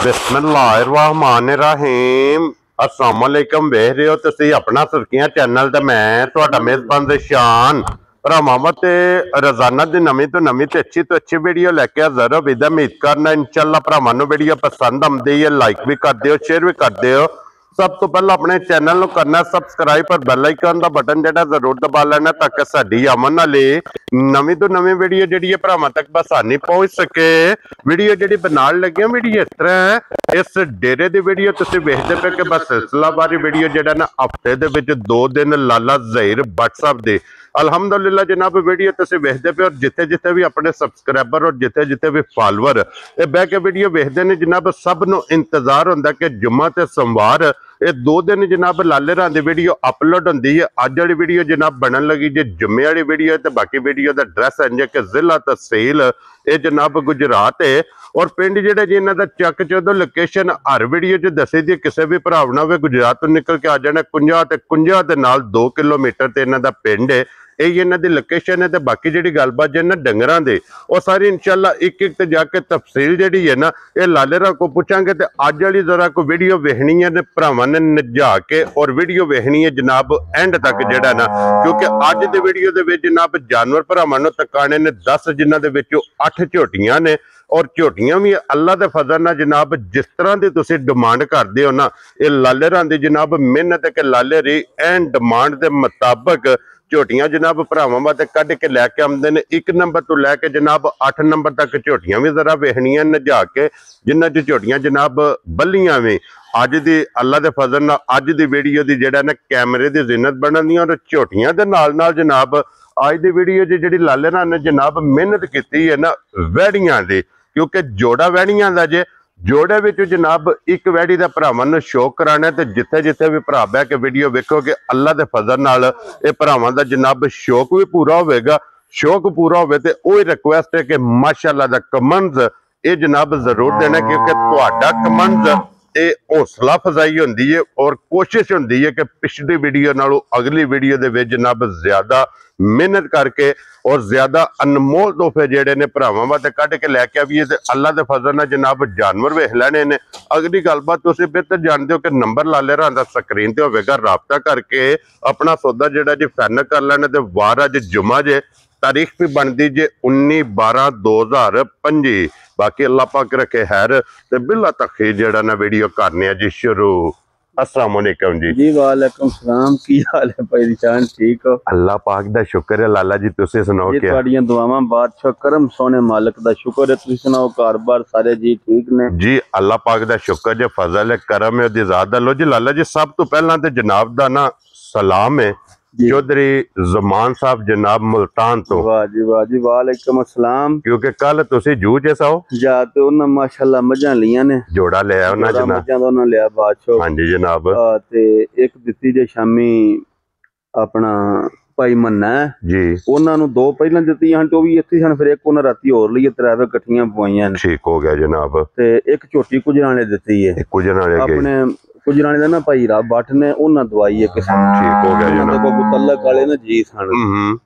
बिस्मिल्लाहिर्रहमानिर्रहीम अस्सलाम वालेकुम। वेख रहे हो तुसी अपना सुर्खियां चैनल ते मैं तुहाडा मेजबान शान भरावां ते रोजाना दी नवीं तो अच्छी वीडियो लैके हाज़र हो। विद उम्मीद करना इंशाअल्लाह भरावां नूं वीडियो पसंद आउंदी है, लाइक भी कर दिओ, शेयर भी कर दिओ। सब तो पहले अपने चैनल को करना सबसक्राइब पर बेल आइकन का बटन जो जरूर दबा लेना ताकि साडी आमन वाली नवीं तो नवीं वीडियो जी भरावां तक आसानी पहुंच सके। वीडियो जी बनाने लगे वीडियो इस तरह है, इस डेरे की वीडियो तुसीं वेखदे पे कि बस सिलसिलावारी वीडियो जो ना हफ्ते दे विच 2 दिन लाला ज़हीर भट्ट साहब दी अलहमदुलिल्लाह जनाब वीडियो तुसीं वेखदे पे। और जिथे जिथे भी अपने सबसक्राइबर और जिथे जिथे भी फॉलोअर ये बह के वीडियो वेखदे ने जनाब, सब नूं इंतजार हुंदा कि जुम्मा ते सोमवार ये 2 दिन जनाब लाले रां दी वीडियो अपलोड होंदी है। अज वाली वीडियो जनाब बनन लगी जे जुम्मे वाली वीडियो है, बाकी वीडियो का एड्रैस है कि जिला तहसील ये जनाब गुजरात है और पिंड जिहड़े जी इन्हां दा चक चौधो लोकेशन हर वीडियो च दसी दी। किसी भी भरा ना होवे गुजरात तो निकल के आ जाना कुंजा ते नाल 2 किलोमीटर ते इन्हां दा पिंड है, यही इन्हां दी लोकेशन है। ते बाकी जिहड़ी गलबात जे ना डंगरां दे वो सारी इंशाअल्लाह एक एक ते जाके तफसील जिहड़ी है ना ये लाले रां को पूछांगे। ते अज वाली जरा को वीडियो वेखनी है ने भरावां ने नजा के और वीडियो वेखनी है जनाब एंड तक जिहड़ा ना, क्योंकि अज दी वीडियो दे विच जनाब जानवर भरावां नूं तकाने ने 10 जिन्हां दे विचों 8 झोटियां ने और झोटियां भी अल्लाह के फजल नाल जनाब जिस तरह की तुसीं डिमांड करदे हो ना ये लाले रां दी जनाब मेहनत के लाले री एंड डिमांड के मुताबिक झोटियां जनाब भरावां वास्ते कढ के लैके आउंदे ने। 1 नंबर तो लैके जनाब 8 नंबर तक झोटियां भी जरा वेखनियां नजा के, जिन्हां च झोटियां जनाब बल्लियां भी अज दी अल्लाह के फजल नाल अज दी वीडियो दी जिहड़ा ना कैमरे दी जिन्नत बनन दी और झोटियां दे नाल जनाब अज दी वीडियो जिहड़ी लाले रां ने जनाब मेहनत की है ना वैड़ियां दी, क्योंकि जोड़ा वैड़ियां दा जे जोड़े विच जनाब एक वैड़ी का भरावां नूं शौक कराना। तो जिथे जिथे भी भरा बह के वीडियो वेखो कि अल्लाह के फजल नाल ये भरावां दा जनाब शौक भी पूरा होवेगा। शौक पूरा होवे ते ओही रिक्वेस्ट है कि माशाअल्लाह दा कमेंट्स ये जनाब जरूर देना, क्योंकि तुहाडा कमेंट्स ये हौसला अफजाई होंदी है और कोशिश होंदी है कि पिछली वीडियो नालों अगली वीडियो दे विच जनाब ज्यादा मेहनत करके और ज्यादा अनमोल तोहफे जेडे ने भरावां वास्ते कढ के लैके आवीए। ते अल्लाह दे फजल नाल जनाब जानवर वेख लैणे ने। अगली गलबात तुसीं बेहतर जानदे हो कि नंबर लाले रां दा स्क्रीन ते होवेगा, राबता करके अपना सौदा जेड़ा जी फाइनल कर लेना। ते वार अज जुम्मा जे, तारीख भी बनती जे 19/12/2025। बाकी अल्लाह पाक रखे खैर ते बिला तखीर जेड़ा ना वीडियो करने जी शुरू। अस्सलाम वालेकुम जी। जी वालेकुम सलाम, की हाल है भाई जान? ठीक हो? अल्लाह पाक दा शुक्र है लाला जी, तुसी सुनाओ क्या? तुहाडियां दुआवां बादशाह करम सोने मालिक दा शुक्र है। तुसी सुनाओ कारोबार सारे जी ठीक ने? जी अल्लाह पाक दा शुक्र जे फजल है करम है दी ज़ात दा। लो जी लाला जी सब तो पहला ते जनाब दा ना सलाम है चौधरी ज़मान साहब जनाब मुल्तान तो। वाह जी वालेकुम अस्सलाम। क्योंकि कल तुसी जू च सो जा ते उन्हां माशाअल्लाह मझां लियां ने, जोड़ा ले आया ना जनाब। मझां दा उन्हां लिया बादशाह। हां जी जनाब। ते एक दित्ती जे शामी अपना भाई मन्ना जी, उन्होंने 2 पहला दित्तियां तो भी इत्थे सन, फिर एक उन्हें राती होर लई, 3 इकट्ठियां पवाइयां। ठीक हो गया जनाब। ते एक झोटी गुजराने दित्ती है गुजराने अपने गुजराने दा ना भाई रा भट्ट ने उन्हां दवाई है किसी। ठीक हो गया जनाब। को तलक वाले ना जी सन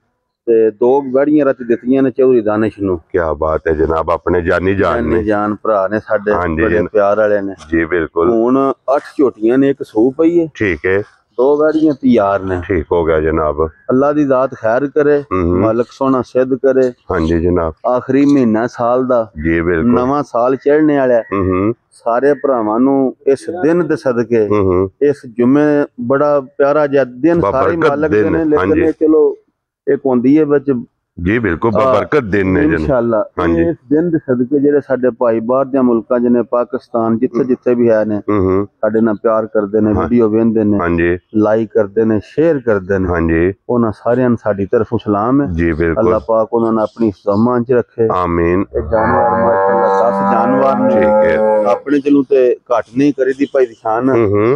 ते 2 बैड़ियां राती दित्तियां ने चौधरी दानिश नूं। क्या बात है जनाब, अपने जानी जान ने जान भरा ने साडे बड़े प्यार वाले ने। जी बिल्कुल। हुण 8 झोटियां ने, एक सू पई है। ठीक है। 2 बैड़ियां तैयार ने। ठीक हो गया जनाब। अल्लाह दी जात खैर करे, मालिक सोना सिद्ध करे। हाँ जी जनाब। आखिरी महीना साल दा, जी बिल्कुल, नवा साल चढ़ने वाला है। सारे भरावां नूं इस दिन दे सदके इस जुम्मे बड़ा प्यारा जिहा दिन सारे मालिक दे ने, लेकिन चलो एक होंदी है विच जी बिल्कुल बरकत दिन ने इंशाअल्लाह। इस दिन दे सदके जेडे साडे भाई बाहर दे मुल्कां जिने पाकिस्तान जिथे जिथे भी है ने साडे नाल प्यार करदे ने, वीडियो वेंदे ने, लाइक करदे ने, शेयर करदे ने, उन्हां सारियां नूं साडी तरफों सलाम है। जी बिल्कुल। अल्लाह पाक उन्हां ने अपनी ज़मान च रखे। आमीन। जानवर माशाअल्लाह 10 जानवर ने, अपने चलू ते घट नहीं करी दी भाई शान,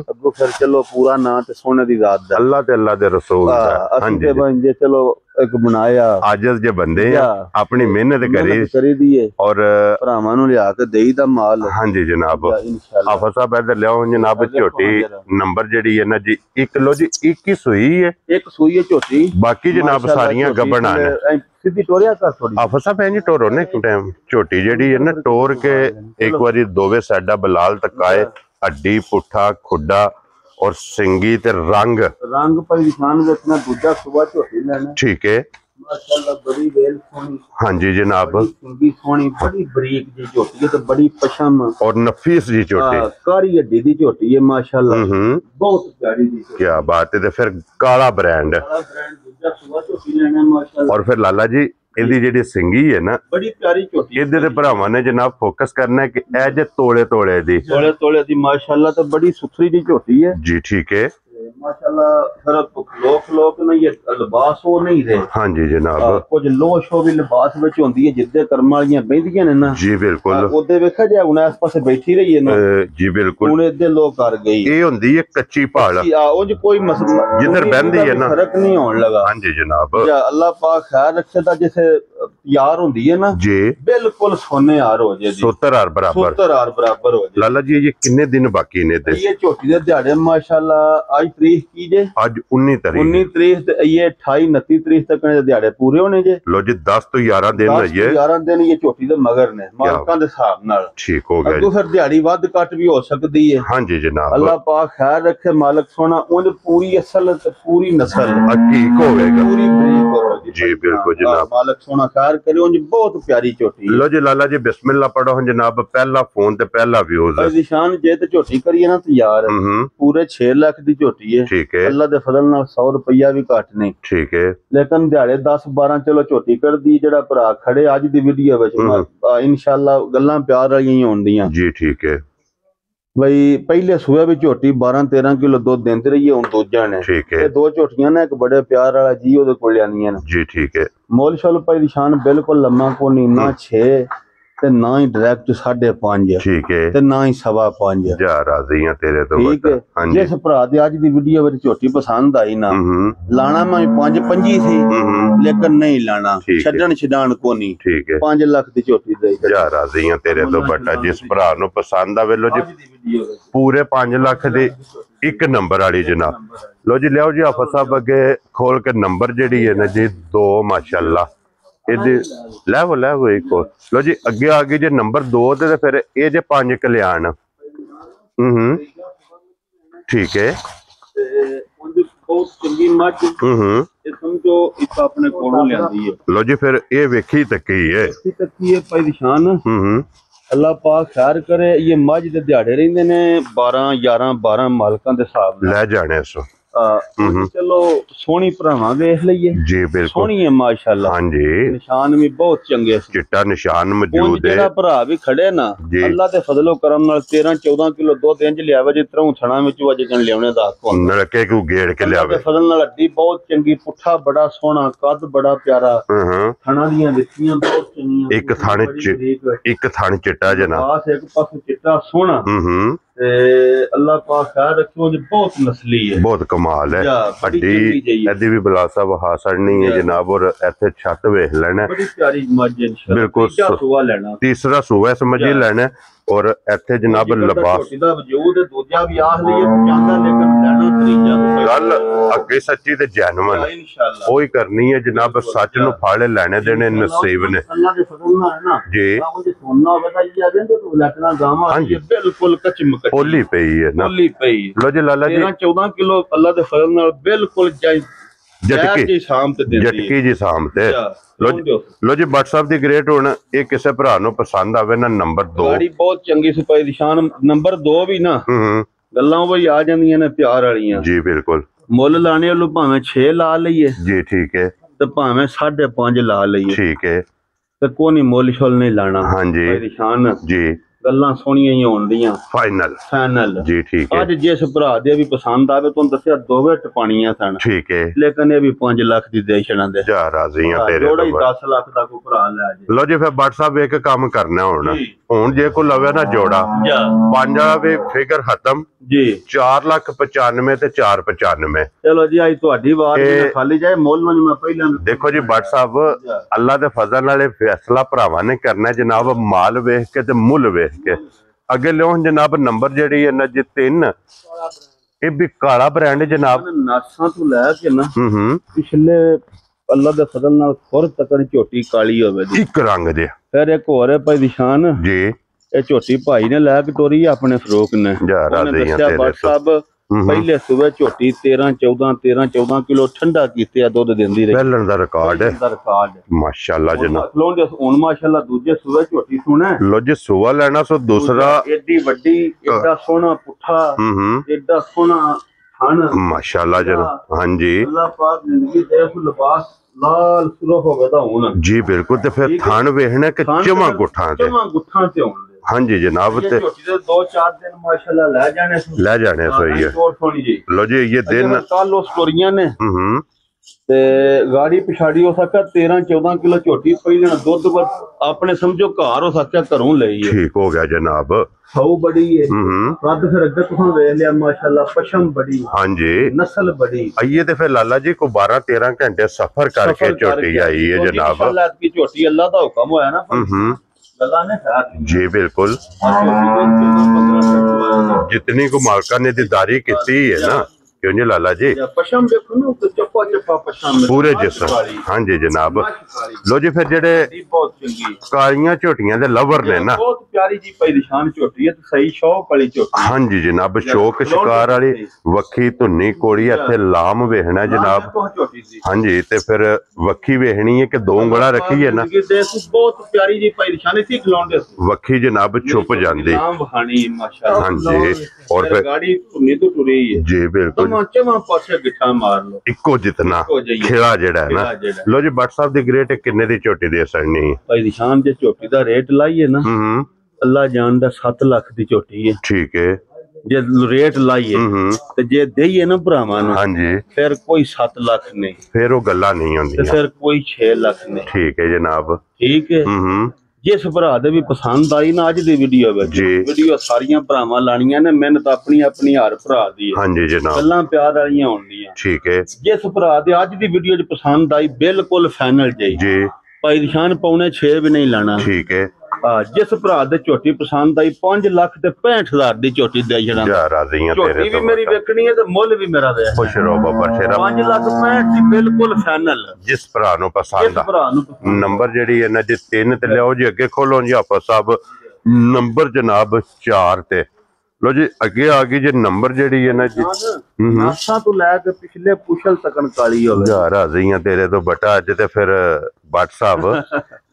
अगो फिर चलो पूरा ना ते सोने दी जात दा अल्लाह ते रसूल दा। हां जी चलो ਇੱਕ ਬਣਾਇਆ ਆਜਜ਼ ਜੇ ਬੰਦੇ ਆ ਆਪਣੀ ਮਿਹਨਤ ਕਰੀ ਦੀਏ ਔਰ ਭਰਾਵਾਂ ਨੂੰ ਲਿਆ ਕੇ ਦੇਈ ਦਾ ਮਾਲ। ਹਾਂਜੀ ਜਨਾਬ ਆਫਰ ਸਾਹਿਬ ਇੱਧਰ ਲਿਆਓ ਜਨਾਬ ਝੋਟੀ ਨੰਬਰ ਜਿਹੜੀ ਹੈ ਨਾ ਜੀ 1 ਕਿਲੋ ਜੀ 21 ਸੂਈ ਹੈ, 1 ਸੂਈ ਹੈ ਝੋਟੀ, ਬਾਕੀ ਜਨਾਬ ਸਾਰੀਆਂ ਗੱਬਣਾਂ ਨੇ। ਸਿੱਧੀ ਟੋਰਿਆ ਕਰ ਥੋੜੀ ਆਫਰ ਸਾਹਿਬ ਇੰਜ ਟੋਰੋ ਨੇ ਟਾਈਮ ਝੋਟੀ ਜਿਹੜੀ ਹੈ ਨਾ ਟੋਰ ਕੇ ਇੱਕ ਵਾਰੀ ਦੋਵੇਂ ਸਾਈਡਾਂ ਬਲਾਲ ਤੱਕਾਏ ਹੱਡੀ ਪੁੱਠਾ ਖੁੱਡਾ ਔਰ ਸਿੰਗੀ ਤੇ ਰੰਗ ਪਰ ਨਿਸ਼ਾਨ ਵੇਖਣਾ ਦੂਜਾ ਸੁਬਾ ਝੋਟੀ ਲੈਣਾ। ਠੀਕ ਹੈ ਮਾਸ਼ਾਅੱਲਾ ਬੜੀ ਵੇਲ ਸੋਹਣੀ। ਹਾਂਜੀ ਜਨਾਬ ਸਿੰਗੀ ਸੋਹਣੀ ਬੜੀ ਬਰੀਕ ਜੀ ਝੋਟੀ ਹੈ ਤੇ ਬੜੀ ਪਸ਼ਮ ਔਰ ਨਫੀਸ ਜੀ ਝੋਟੀ ਕਾਰੀ ਹੱਡੀ ਦੀ ਝੋਟੀ ਹੈ ਮਾਸ਼ਾਅੱਲਾ ਬਹੁਤ ਪਿਆਰੀ ਜੀ। ਕੀ ਬਾਤ ਹੈ। ਤੇ ਫਿਰ ਕਾਲਾ ਬ੍ਰਾਂਡ ਦੂਜਾ ਸੁਬਾ ਝੋਟੀ ਲੈਣਾ ਮਾਸ਼ਾਅੱਲਾ। ਔਰ ਫਿਰ ਲਾਲਾ ਜੀ ਇਹਦੀ ਜਿਹੜੀ ਸਿੰਗੀ ਹੈ ਨਾ ਬੜੀ ਪਿਆਰੀ ਝੋਟੀ ਇਹਦੇ ਤੇ ਭਰਾਵਾਂ ਨੇ ਜਨਾਬ ਫੋਕਸ ਕਰਨਾ ਕਿ ਇਹ ਜੇ ਤੋਲੇ ਤੋਲੇ ਦੀ ਦੀ ਮਾਸ਼ਾਅੱਲਾ ਤੇ ਬੜੀ ਸੁਥਰੀ ਦੀ ਝੋਟੀ ਹੈ ਜੀ। ਠੀਕ ਹੈ माशाल्लाह सर लोक नहीं ये लिबास वो नहीं रहे। हाँ जी जनाब कुछ लो शो भी लिबास विच होंदी है जिद्दे कर्म वालियां बैठियां ने ना जी बिल्कुल ओदे वेखा जे हुन इस पासे बैठी रही है ना जी बिल्कुल हुन इदे लोग कर गई ये होंदी है कच्ची पहाड़ ओज कोई मसला जिधर बहंदी है ना फर्क नहीं होने लगा। हां जी जनाब अल्लाह पाक खैर रखे ता जैसे यार होंदी है ना जी बिल्कुल सोने यार हो जे 70 बराबर हो जे। लाला जी ये कितने दिन बाकी ने दे ये छोटी दे दिहाड़े माशाल्लाह आज तारीख की जे आज 19 तारीख ते ये 28 29 तारीख तक ने दिहाड़े पूरे होने जे। लो जी 10 तो 11 दिन है ये 11 दिन ये छोटी दे मगर ने मालकां दे हिसाब नाल ठीक हो गया। अगो फिर दिहाड़ी वध कट भी हो सकदी है। हां जी जनाब अल्लाह पाक खैर रखे मालिक सोना उन पूरी असल ते पूरी नस्ल हकीक होवेगा पूरी बरीक होवेगी जी बिल्कुल जनाब मालिक सोना खैर करे उन बहुत प्यारी छोटी। लो जी लाला जी बिस्मिल्लाह पढ़ो जनाब पहला फोन ते पहला व्यूज निशान जे ते छोटी करिए ना तैयार पूरे 6 लाख दी छोटी है ठीक है अल्लाह दे फजल नाल 100 रुपया भी घट नहीं ठीक है लेकिन दिहाड़े 10 12 चलो छोटी कर दी जेड़ा भरा खड़े आज दी वीडियो विच इंशाअल्लाह गल्लां प्यार वालियां ही होंदियां जी ठीक है भाई पहले सुबह भी झोटी 12-13 किलो दूध देंदी रही है हुन दूजा ने ठीक है दो झोटियां ने एक बड़े प्यार वाला जी ओदे कोल आनियां ने जी ठीक है मोल शोल भाई निशान बिल्कुल लम्मा को नहीं ना 6 ते ना ही डायरेक्ट 5.5 ठीक है ते ना ही 5.5 जा राजी हां तेरे तो ठीक है जिस भरा दी आज दी वीडियो विच झोटी पसंद आई ना लाना मैं 5.5 थी लेकिन नहीं लाना छड्डन छडान को नहीं ठीक है 5 लाख दी झोटी दे जा राजी हां तेरे तो बटा जिस भरा नु पसंद आवे लो जी पूरे 5 लाख दे एक नंबर वाली जनाब। लो जी लियाओ जी आफा साहब अगे खोल के नंबर जेडी है ना जी 2 माशाल्लाह लैवो एक लो जी अगे आ गई जे नंबर 2 ते फिर ये जे 5 कल्याण ठीक है लो जी फिर ये वेखी तकी है अल्लाह पाक खैर करे ये मझ दे दिहाड़े रहिंदे ने 12 मालकां दे हिसाब लै जाने सो चलो सोहनी भरावां वेख लईए जी बिल्कुल सोहनी है माशाल्लाह। हां जी निशान भी बहुत चंगे चिट्टा निशान मौजूद है जेड़ा भरा भी खड़े ना अल्लाह दे फजलो करम नाल 13-14 किलो दूध इंज लियावे जे तरह थणा विच अज कन लियावणे दा को नलके को गेड़ के लियावे फजल नाल हड्डी बहुत चंगी पुठा बड़ा सोहना कद बड़ा प्यारा थणा दियां विथियां बहुत चंगियां एक थण चिट्टा जना पास एक पासे चिट्टा सोहना अल्लाह पाक खैर रखो जी बहुत नस्ली है बहुत कमाल है हड्डी एदी भी बलासा वहा सड़नी है जनाब और ऐसे छत वेख लेना बड़ी प्यारी मझ बिल्कुल सुवा लेना तीसरा सुवा समझिए लेना और ऐसे जनाब लिबास दा वजूद दूजा भी आख लईए चाहता लेकिन लेना तरीका गल अगे सच्ची ते जेन्युइन इंशाअल्लाह कोई करनी है जनाब सच नु फाड़े लेने देने नसीब ने अल्लाह दे फजल नाल ना जी मुझे सोना होवे ता ये आवेंगे तो लटना गामा ये बिल्कुल कच्ची ओली पई है ना ओली पई लो जी लाला जी 13-14 किलो अल्लाह दे फजल नाल बिल्कुल झटकी शाम ते देंदी झटकी जी शाम ते लो जी व्हाट्सएप दी ग्रेट हुन ये किसे भरा नु पसंद आवे ना नंबर 2 गाड़ी बहुत चंगी सफाई दी शान नंबर 2 भी ना गल्लां वही आ जांदियां ने प्यार वालियां जी बिल्कुल मुल लाने वालों भावें 6 ला लईए जी ठीक है ते भावें 5.5 ला लईए ठीक है ते कोई मुल शुल नहीं लाना हां जी शान जी ਗੱਲਾਂ ਸੋਹਣੀਆਂ ਹੀ ਹੋਣ ਦੀਆਂ ਫਾਈਨਲ ਜੀ। ਠੀਕ ਹੈ। ਅੱਜ ਜਿਸ ਭਰਾ ਦੇ ਵੀ ਪਸੰਦ ਆਵੇ ਤੁਹਾਨੂੰ ਦੱਸਿਆ ਦੋਵੇਂ ਟਪਾਣੀਆਂ ਸਨ। ਠੀਕ ਹੈ। ਲੇਕਿਨ ਇਹ ਵੀ 5 ਲੱਖ ਦੀ ਦੇ ਛੜਾਂਦੇ ਜਾ ਰਾਜ਼ੀਆਂ ਤੇਰੇ ਤੋਂ 10 ਲੱਖ ਦਾ ਕੋਈ ਭਰਾ ਲੈ ਜੇ। ਲੋ ਜੀ ਫਿਰ WhatsApp ਇੱਕ ਕੰਮ ਕਰਨਾ ਹੁਣ ਜੇ ਕੋਈ ਲਵੇ ਨਾ ਜੋੜਾ 5 ਵਾਲਾ ਵੀ ਫਿਗਰ ਖਤਮ ਜੀ 4,95,000 ਤੇ 495। ਚਲੋ ਜੀ ਅੱਜ ਤੁਹਾਡੀ ਆਵਾਜ਼ ਖਾਲੀ ਜਾਏ ਮੁੱਲ ਨੂੰ ਮੈਂ ਪਹਿਲਾਂ ਦੇਖੋ ਜੀ WhatsApp ਅੱਲਾ ਦੇ ਫਜ਼ਲ ਨਾਲ ਫੈਸਲਾ ਭਰਾਵਾਂ ਨੇ ਕਰਨਾ ਜਨਾਬ, ਮਾਲ ਵੇਖ ਕੇ ਤੇ ਮੁੱਲ ਵੇਖ ਕੇ। ਅੱਗੇ ਲਿਓ ਜਨਾਬ ਨੰਬਰ ਜਿਹੜੀ ਹੈ ਨਾ ਜੀ 3, ਇਹ ਵੀ ਕਾਲਾ ਬ੍ਰਾਂਡ ਜਨਾਬ, ਨਾਸਾਂ ਤੋਂ ਲੈ ਕੇ ਨਾ ਪਿਛਲੇ ਅੱਲਾ ਦੇ ਫਜ਼ਲ ਨਾਲ ਖੁਰ ਤੱਕਣ ਝੋਟੀ ਕਾਲੀ ਹੋਵੇ ਜੀ, ਇੱਕ ਰੰਗ ਦੇ। ਫਿਰ ਇੱਕ ਹੋਰ ਹੈ ਭਾਈ ਨਿਸ਼ਾਨ ਜੀ, ਇਹ ਝੋਟੀ ਭਾਈ ਨੇ ਲੈ ਕੇ ਤੋਰੀ ਆਪਣੇ ਫਰੋਕ ਨੇ। ਉਹਨੇ ਦੱਸਿਆ WhatsApp ਪਹਿਲੇ ਸੂਬੇ ਝੋਟੀ 13-14 ਕਿਲੋ ਠੰਡਾ ਕੀਤੇ ਆ, ਦੁੱਧ ਦਿੰਦੀ ਰਹੀ। ਪਹਿਲਣ ਦਾ ਰਿਕਾਰਡ ਹੈ ਮਾਸ਼ਾਅੱਲਾ ਜਨਾਬ। ਹੁਣ ਮਾਸ਼ਾਅੱਲਾ ਦੂਜੇ ਸੂਬੇ ਝੋਟੀ ਸੁਣਾ ਲੋ ਜੀ ਸੂਆ ਲੈਣਾ ਸੋ ਦੂਸਰਾ ਏਡੀ ਵੱਡੀ, ਏਡਾ ਸੋਹਣਾ ਪੁੱਠਾ, ਏਡਾ ਸੋਹਣਾ ਥਣ ਮਾਸ਼ਾਅੱਲਾ ਜਨਾਬ। ਹਾਂਜੀ ਅੱਲਾਹ ਪਾਕ ਜ਼ਿੰਦਗੀ ਦੇ ਲਿਬਾਸ ਲਾਲ ਸੁਰਖ ਹੋਵੇ ਤਾਂ ਹੁਣ ਜੀ ਬਿਲਕੁਲ। ਤੇ ਫਿਰ ਥਣ ਵੇਖਣਾ ਕਿ ਚਮਾ ਗੁੱਠਾਂ ਤੇ ਹੋਣ। ਹਾਂਜੀ ਜਨਾਬ। ਤੇ ਝੋਟੀ ਦੇ 2-4 ਦਿਨ ਮਾਸ਼ਾਅੱਲਾ ਲੈ ਜਾਣੇ ਸਹੀ ਹੈ। ਲੋ ਜੀ ਇਹ ਦਿਨ ਕੱਲ ਉਹ ਸਟੋਰੀਆਂ ਨੇ ਤੇ ਗਾੜੀ ਪਿਛਾੜੀ ਹੋ ਸਕਾ 13-14 ਕਿਲੋ ਝੋਟੀ ਪਹਿਲਾਂ ਦੁੱਧ ਆਪਣੇ ਸਮਝੋ ਘਰ ਹੋ ਸਕਾ ਘਰੋਂ ਲਈ ਹੈ। ਠੀਕ ਹੋ ਗਿਆ ਜਨਾਬ। ਖਾਉ ਬੜੀ ਹੈ ਰੱਦ ਫਿਰ ਅੱਗੇ ਤੁਸੀਂ ਵੇਖ ਲਿਆ ਮਾਸ਼ਾਅੱਲਾ ਪਸ਼ਮ ਬੜੀ, ਹਾਂਜੀ ਨਸਲ ਬੜੀ। ਆਈਏ ਤੇ ਫਿਰ ਲਾਲਾ ਜੀ ਕੋ 12-13 ਘੰਟੇ ਸਫਰ ਕਰਕੇ ਝੋਟੀ ਆਈ ਹੈ ਜਨਾਬ। ਅੱਲਾਹ ਦੀ ਝੋਟੀ ਅੱਲਾਹ ਦਾ ਹੁਕਮ ਹੋਇਆ ਨਾ जी बिल्कुल। जितनी को मालका ने दीदारी की है ना, क्यों नहीं लाला जी, पशम देखो ना तो चप्पा चप्पा पशम पूरे जिस्म। हाँ जी जनाब। लो जी फिर जेडे कालियां झोटियां दे लवर ने ना, बहुत प्यारी जी परेशान झोटी है, सही शौक वाली झोटी। हाँ जी जनाब, शौक शिकार वाली वक्खी धुन्नी कोड़ी इत्थे लाम वेखना जनाब। हाँ जी ते फिर वक्खी वेखनी है कि 2 ਉਂਗਲਾਂ रखी है ना, बहुत प्यारी जी परेशानी थी खिलाउंदे वक्खी जनाब छुप जांदी। हाँ जी और फिर गाड़ी धुन्नी तो टुरी है जी बिल्कुल। चमा पासे गिठा मार लो इको जितना खेड़ा जेड़ा है ना। लो जी WhatsApp दी ग्रेट किन्ने दी झोटी दे सकनी भाई निशान जे झोटी दा रेट लाइए ना अल्लाह जानदा 7 लाख दी झोटी है। ठीक है। जे रेट लाइए ते जे देइए ना भरावां नु, हां जी, फिर कोई 7 लाख नहीं, फिर वो गल्ला नहीं होंदी, फिर कोई 6 लाख नहीं। ठीक है जनाब। ठीक है। जिस भरा दे भी पसंद आई ना अज दी वीडियो वीडियो सारियां भरावां लाणियां ने, मेहनत अपनी अपनी हर भरा दी है। हां जी जनाब। गल्लां प्यार वालियां होंदियां। ठीक है। जिस भरा दे अज दी वीडियो च पसंद आई बिल्कुल फाइनल जी भाई निशान 6.25 भी नहीं लाना। ठीक है। जिस भरा दे झोटी पसंद आई 5 लाख ते 65,000 दी झोटी दे छड़ा। झोटी भी मेरी वेखनी है ते मुੱਲ भी मेरा दे। खुश रहो बाबा शेरा। 5 लाख 65 दी बिल्कुल फाइनल। जिस भरा नु पसंद आ नंबर जेडी है ना जी 3 ते लियाओ जी, अगे खोलो जी आपा साहब नंबर जनाब 4 ते। लो जी अगे आ गई जी नंबर जेडी है ना जी नासा तो लेके पिछले पुछल तकन काली हो गई। यार राजियां तेरे तो बटा अज ते फिर WhatsApp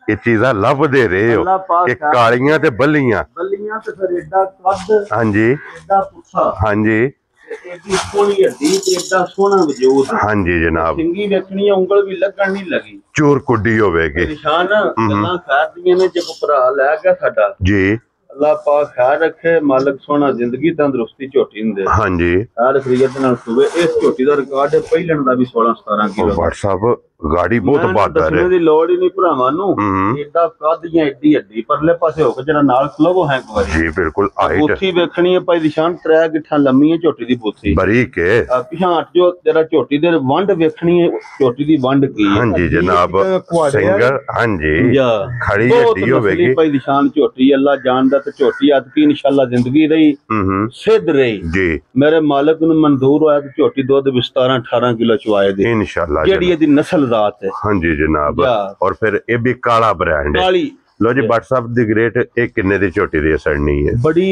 ये चीजा लभ दे रहे हो कि कालियां ते बल्लियां ते फिर एडा कद। हां जी एडा पुछा। हां जी एडी सोहनी हड्डी ते एडा सोहना वजूद। हां जी जनाब। सिंगी वेखनी है उंगल भी लगन नहीं लगी, चूर कुड्डी होवेगी। निशान गल्लां खैर दियां ने जे को भरा लै गया साडा जी अल्लाह पाक खैर रखे, मालिक सोना जिंदगी तंदुरुस्ती झोटी दे। हां जी हर खरीद नाल सुबे इस झोटी दा रिकॉर्ड है पहिलन दा भी 16-17 किलो। WhatsApp गाड़ी बहुत बादर है, दी लोड़ ही नहीं भरावां नु। एडा कादियां एडी हड्डी परले पासे हो के जरा नाल खलोवो है एक बार जी बिल्कुल। बूथी वेखनी है भाई निशान 3 गिठा लम्मी है झोटी दी बूथी बारीक है। पिछां हट जो जरा झोटी दे वंड वेखनी है, झोटी दी वंड की है। हां जी जनाब सिंगर। हां जी खड़ी हड्डी होवेगी भाई निशान झोटी अल्लाह जानदा ते झोटी अद की इंशाल्लाह जिंदगी रही सिद्ध रही जी। मेरे मालिक नु मंजूर होया ते झोटी दुध भी 17-18 किलो चवाए दी इंशाल्लाह जेडी दी नस्ल जात है। हां जी जनाब। और फिर ये भी काला ब्रांड है। लो जी WhatsApp दी ग्रेट एक किन्ने दी झोटी दी सड़नी है, बड़ी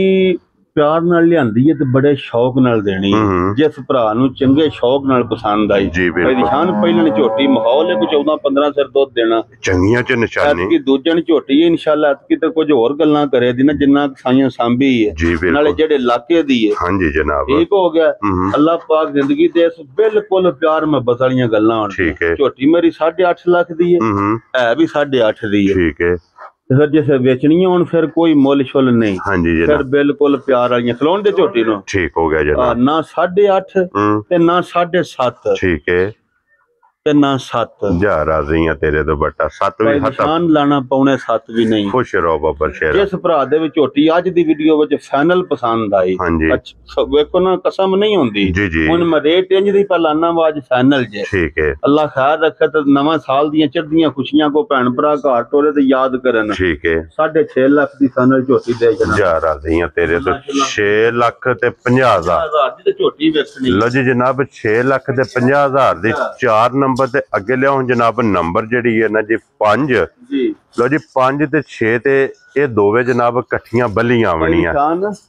प्यार नाल लियांदी है ते बड़े शौक नाल देनी है। जिस भरा नु चंगे शौक नाल पसंद आई जी भाई निशान पहिलन झोटी माहौल है को 14-15 सिर दुध देना चंगियां च निशानी की दूजन झोटी है इंशाल्लाह अत की ते कुछ और गल्लां करे दी ना जिन्ना साइयां सांभी है नाले जेडे इलाके दी है। हां जी जनाब ठीक हो गया। अल्लाह पाक जिंदगी दे बिल्कुल प्यार मोहब्बत वाली गल्लां होण। ठीक है। झोटी मेरी 8.5 लाख दी है भी 8.5 दी है। ठीक है। फिर जिसे बेचनी होन फिर कोई मुल शुल नहीं। हाँ जी फिर जनाब बिल्कुल प्यार वाली खिलाउण दे झोटी नु। ठीक हो गया जनाब। ना 8.5 ते ना 7.5 ठीक है ते ना 7 जा राजी है तेरे तो बट्टा 7 भी हटा निशान लाना पौने 7 भी नहीं। खुश रहो बब्बर शेर। जिस भरा दे विच झोटी अज दी वीडियो विच फाइनल पसंद आई। हाँ जी अच्छा वेखो ना कसम नहीं होंदी जी जी हुन मैं रेट इंज दी पर लाना वा अज फाइनल जे। ठीक है अल्लाह खैर रखे तो नवा साल दियां चढ़दियां खुशियां को भैन भरा घर टोरे ते याद करन। ठीक है 6.5 लाख दी फाइनल झोटी दे जनाब। जा राजी है तेरे तो 6 लाख ते 50,000 दी ते झोटी वेखनी। लो जी जनाब 6 लाख ते 50,000 दी 4 नंबर ते अगे लिया जनाब नंबर जी है ना जी 5 जी लो जी 5 ते 6 ते ये दोवे जनाब कट्ठियां बलियां वणियां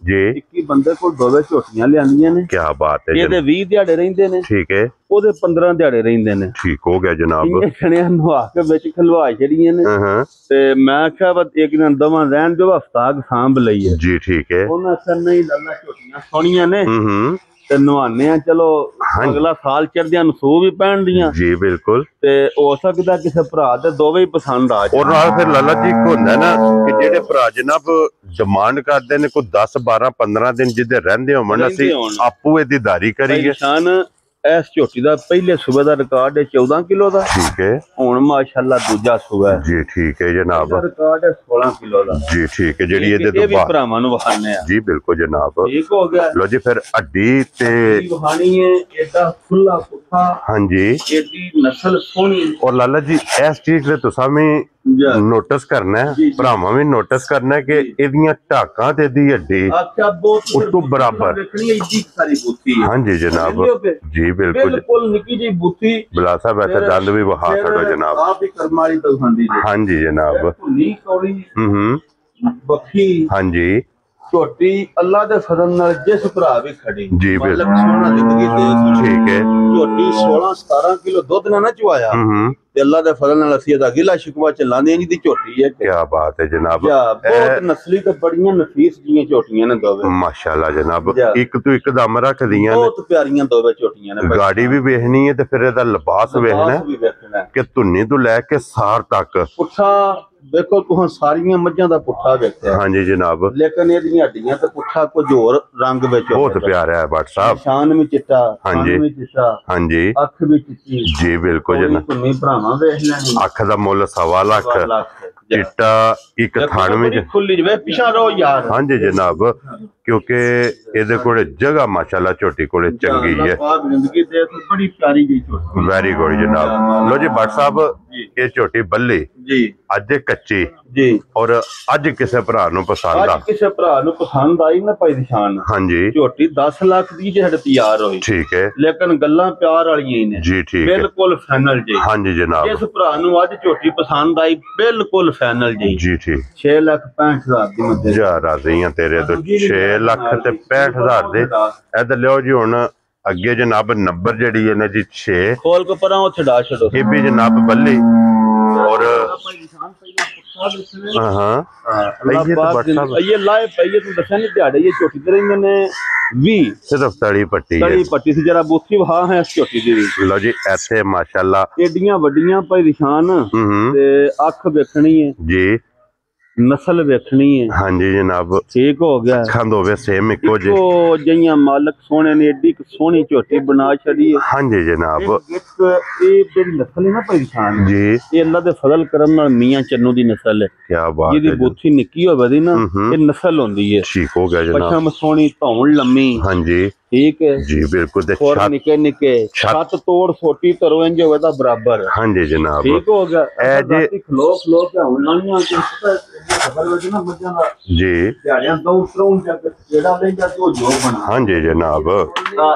जी। 21 बंदे कोल दोवे झोटियां लियांदियां ने। क्या बात है ਇਹਦੇ 20 ਦਿਹਾੜੇ ਰਹਿੰਦੇ ਨੇ। ठीक है ਉਹਦੇ 15 ਦਿਹਾੜੇ ਰਹਿੰਦੇ ਨੇ। ठीक हो गया जनाब। ਇਹ ਖਣਿਆ ਨਵਾ ਕੇ ਵਿੱਚ ਖਲਵਾ ਛੜੀਆਂ ਨੇ ਤੇ ਮੈਂ ਕਿਹਾ ਬਸ ਇੱਕ ਦਿਨ ਦਵਾਂ ਰਹਿਣ ਜੋ ਹਫਤਾ ਸਾਂਭ ਲਈਏ जी ठीक है ਉਹਨਾਂ ਸਰ ਨਹੀਂ ਲੱਲਾ ਝੋਟੀਆਂ ਸੋਹਣੀਆਂ ਨੇ ਤੇ ਨਵਾਨੇ ਆ ਚਲੋ ਅਗਲਾ ਸਾਲ ਚੜਦਿਆਂ ਨੂੰ ਸੂ ਵੀ ਪੈਣਦੀਆਂ जी बिल्कुल ਤੇ ਹੋ ਸਕਦਾ ਕਿਸੇ ਭਰਾ ਦੇ ਦੋਵੇਂ ਹੀ ਪਸੰਦ ਆ और नाल फिर लाला जी को होंदा ना कि जेडे भरा जनाब डिमांड करते ने कोई 10 12 15 दिन जिदे रहंदे होवन असि आपू एदी दारी करिए। निशान इस झोटी ਦਾ ਪਹਿਲੇ ਸੂਬੇ ਦਾ ਰਿਕਾਰਡ ਹੈ 14 ਕਿਲੋ ਦਾ। ठीक है ਹੁਣ ਮਾਸ਼ਾਅੱਲਾ ਦੂਜਾ ਸੂਬਾ ਹੈ जी ठीक है जनाब। ਰਿਕਾਰਡ ਹੈ 16 ਕਿਲੋ ਦਾ जी ठीक है जेडी ਇਹਦੇ ਇਹ ਤੋਂ ਵੀ ਬਾਅਦ ਭਰਾਵਾਂ ਨੂੰ ਵਖਾਣੇ ਆ। जी बिल्कुल जनाब। ਠੀਕ ਹੋ ਗਿਆ लो जी फिर हड्डी ते ਵਖਾਣੀ ਹੈ ਇਹਦਾ ਖੁੱਲਾ ਪੁੱਠਾ हाँ जी ਇਹਦੀ ਨਸਲ ਸੋਹਣੀ। और लाला जी इस चीज ते तुसा भी नोटिस करना है भरावां भी नोटिस करना है कि ਇਹਦੀਆਂ ਢਾਕਾਂ ਤੇ ਦੀ ਹੱਡੀ अच्छा बहुत ਉਸ ਤੋਂ ਬਰਾਬਰ देखनी है इतनी सारी बूथी है। हाँ जी जनाब जी बिल्कुल बिल्कुल निकी जी बूथी बिला साहब ऐसे दंद भी वहा छड़ो जनाब। आप ही करमाली तो खांदी जी। हाँ जी जनाब। नी कौड़ी बखी हाँ जी झोटी अल्लाह दे फजल नाल जिस भरा भी खड़ी जी मालक सोना जिंदगी दे। ठीक है झोटी 16 17 किलो दुध ना चुआया ते अल्लाह दे फजल नाल असी दा गिला शिकवा चलांदे इंज दी झोटी है। क्या बात है जनाब। बहुत नस्ली ते बड़ियां नफीस जियां झोटियां ने दोवे माशाल्लाह जनाब। एक तो एक दम रख दियां ने बहुत प्यारियां दोवे झोटियां ने। गाड़ी भी वेखनी है ते फिर एदा लिबास वेखना कि धुन्नी तो लैके सार तक पुट्ठा देखो तुहां सारियां मज्जां दा पुट्ठा वेखिया। हाँ जी जनाब। लेकिन एदियां हड्डियां ते पुट्ठा कुछ होर रंग विच बहुत प्यारा है भट्ट साहब। निशान भी चिट्टा हाँ जी भी चिट्टा हाँ जी अख भी चिट्टी जी बिल्कुल जनाब। तुम्हें भरावां वेख लैनी अख दा मुल 1.25 लाख चिट्टा एक थान में खुली वे पिछा रहो यार। हाँ जी जनाब क्योंकि ਇਹਦੇ ਕੋਲੇ जगह माशाल्लाह छोटी कोले चंगी है। जिंदगी दे बड़ी प्यारी जी झोटी। वेरी गुड जनाब। लो जी भट्ट साहब ये झोटी बल्ली जी अज कच्ची जी और अज किसे भरा नु पसंद आ किसे भरा नु पसंद आई ना भाई निशान। हाँ जी झोटी 10 लाख दी जे तैयार होई। ठीक है लेकिन गल्लां प्यार वालियां ही ने। जी ठीक है बिल्कुल फाइनल जी। हाँ जी जनाब। जिस भरा नु अज झोटी पसंद आई बिल्कुल फाइनल जी। जी ठीक 6,65,000 दी मध्य जा राजी हैं तेरे तो 6 लाख ते 65,000 दे। इधर लियो जी हुन अगे जनाब नंबर जड़ी है ना जी 6 खोल के परा उथे डा छड़ो। ये भी जनाब बल्ली और ये लाए पईए तू दसा नहीं दिहाड़े ये झोटी ते रहिंदे ने 20 सिर्फ तड़ी पट्टी है। तड़ी पट्टी से जरा बूथी वहा है इस झोटी दी भी। लो जी ऐसे माशाल्लाह एडियां वड्डियां भाई निशान ते अख वेखनी है जी नस्ल वेखनी है। हाँ जी जनाब। ठीक हो गया अखां दोवे सेम इको जी जियां मालक सोने ने एडी सोहनी झोटी बना छड़ी है। हाँ जी जनाब। एक ये जेडी नस्ल है ना पहचान जी ये अल्लाह दे फजल करम नाल मियां चन्नू दी नस्ल है। क्या बात है। ये बूथी निक्की होवे दी ना ये नस्ल होंदी है। ठीक हो गया जनाब। पछम सोहनी धौन लम्मी। हाँ जी ठीक है जी बिल्कुल ते और निके निके छत तोड़ सोटी तरो इंज होवे दा बराबर। हाँ जी जनाब। ठीक हो गया ए जे खलो खलो के हुन लानियां के खबर वज ना मज्जां दा जी दिहाड़ियां दो उतरों जग जेड़ा लेंदा तो जो बना। हाँ जी जनाब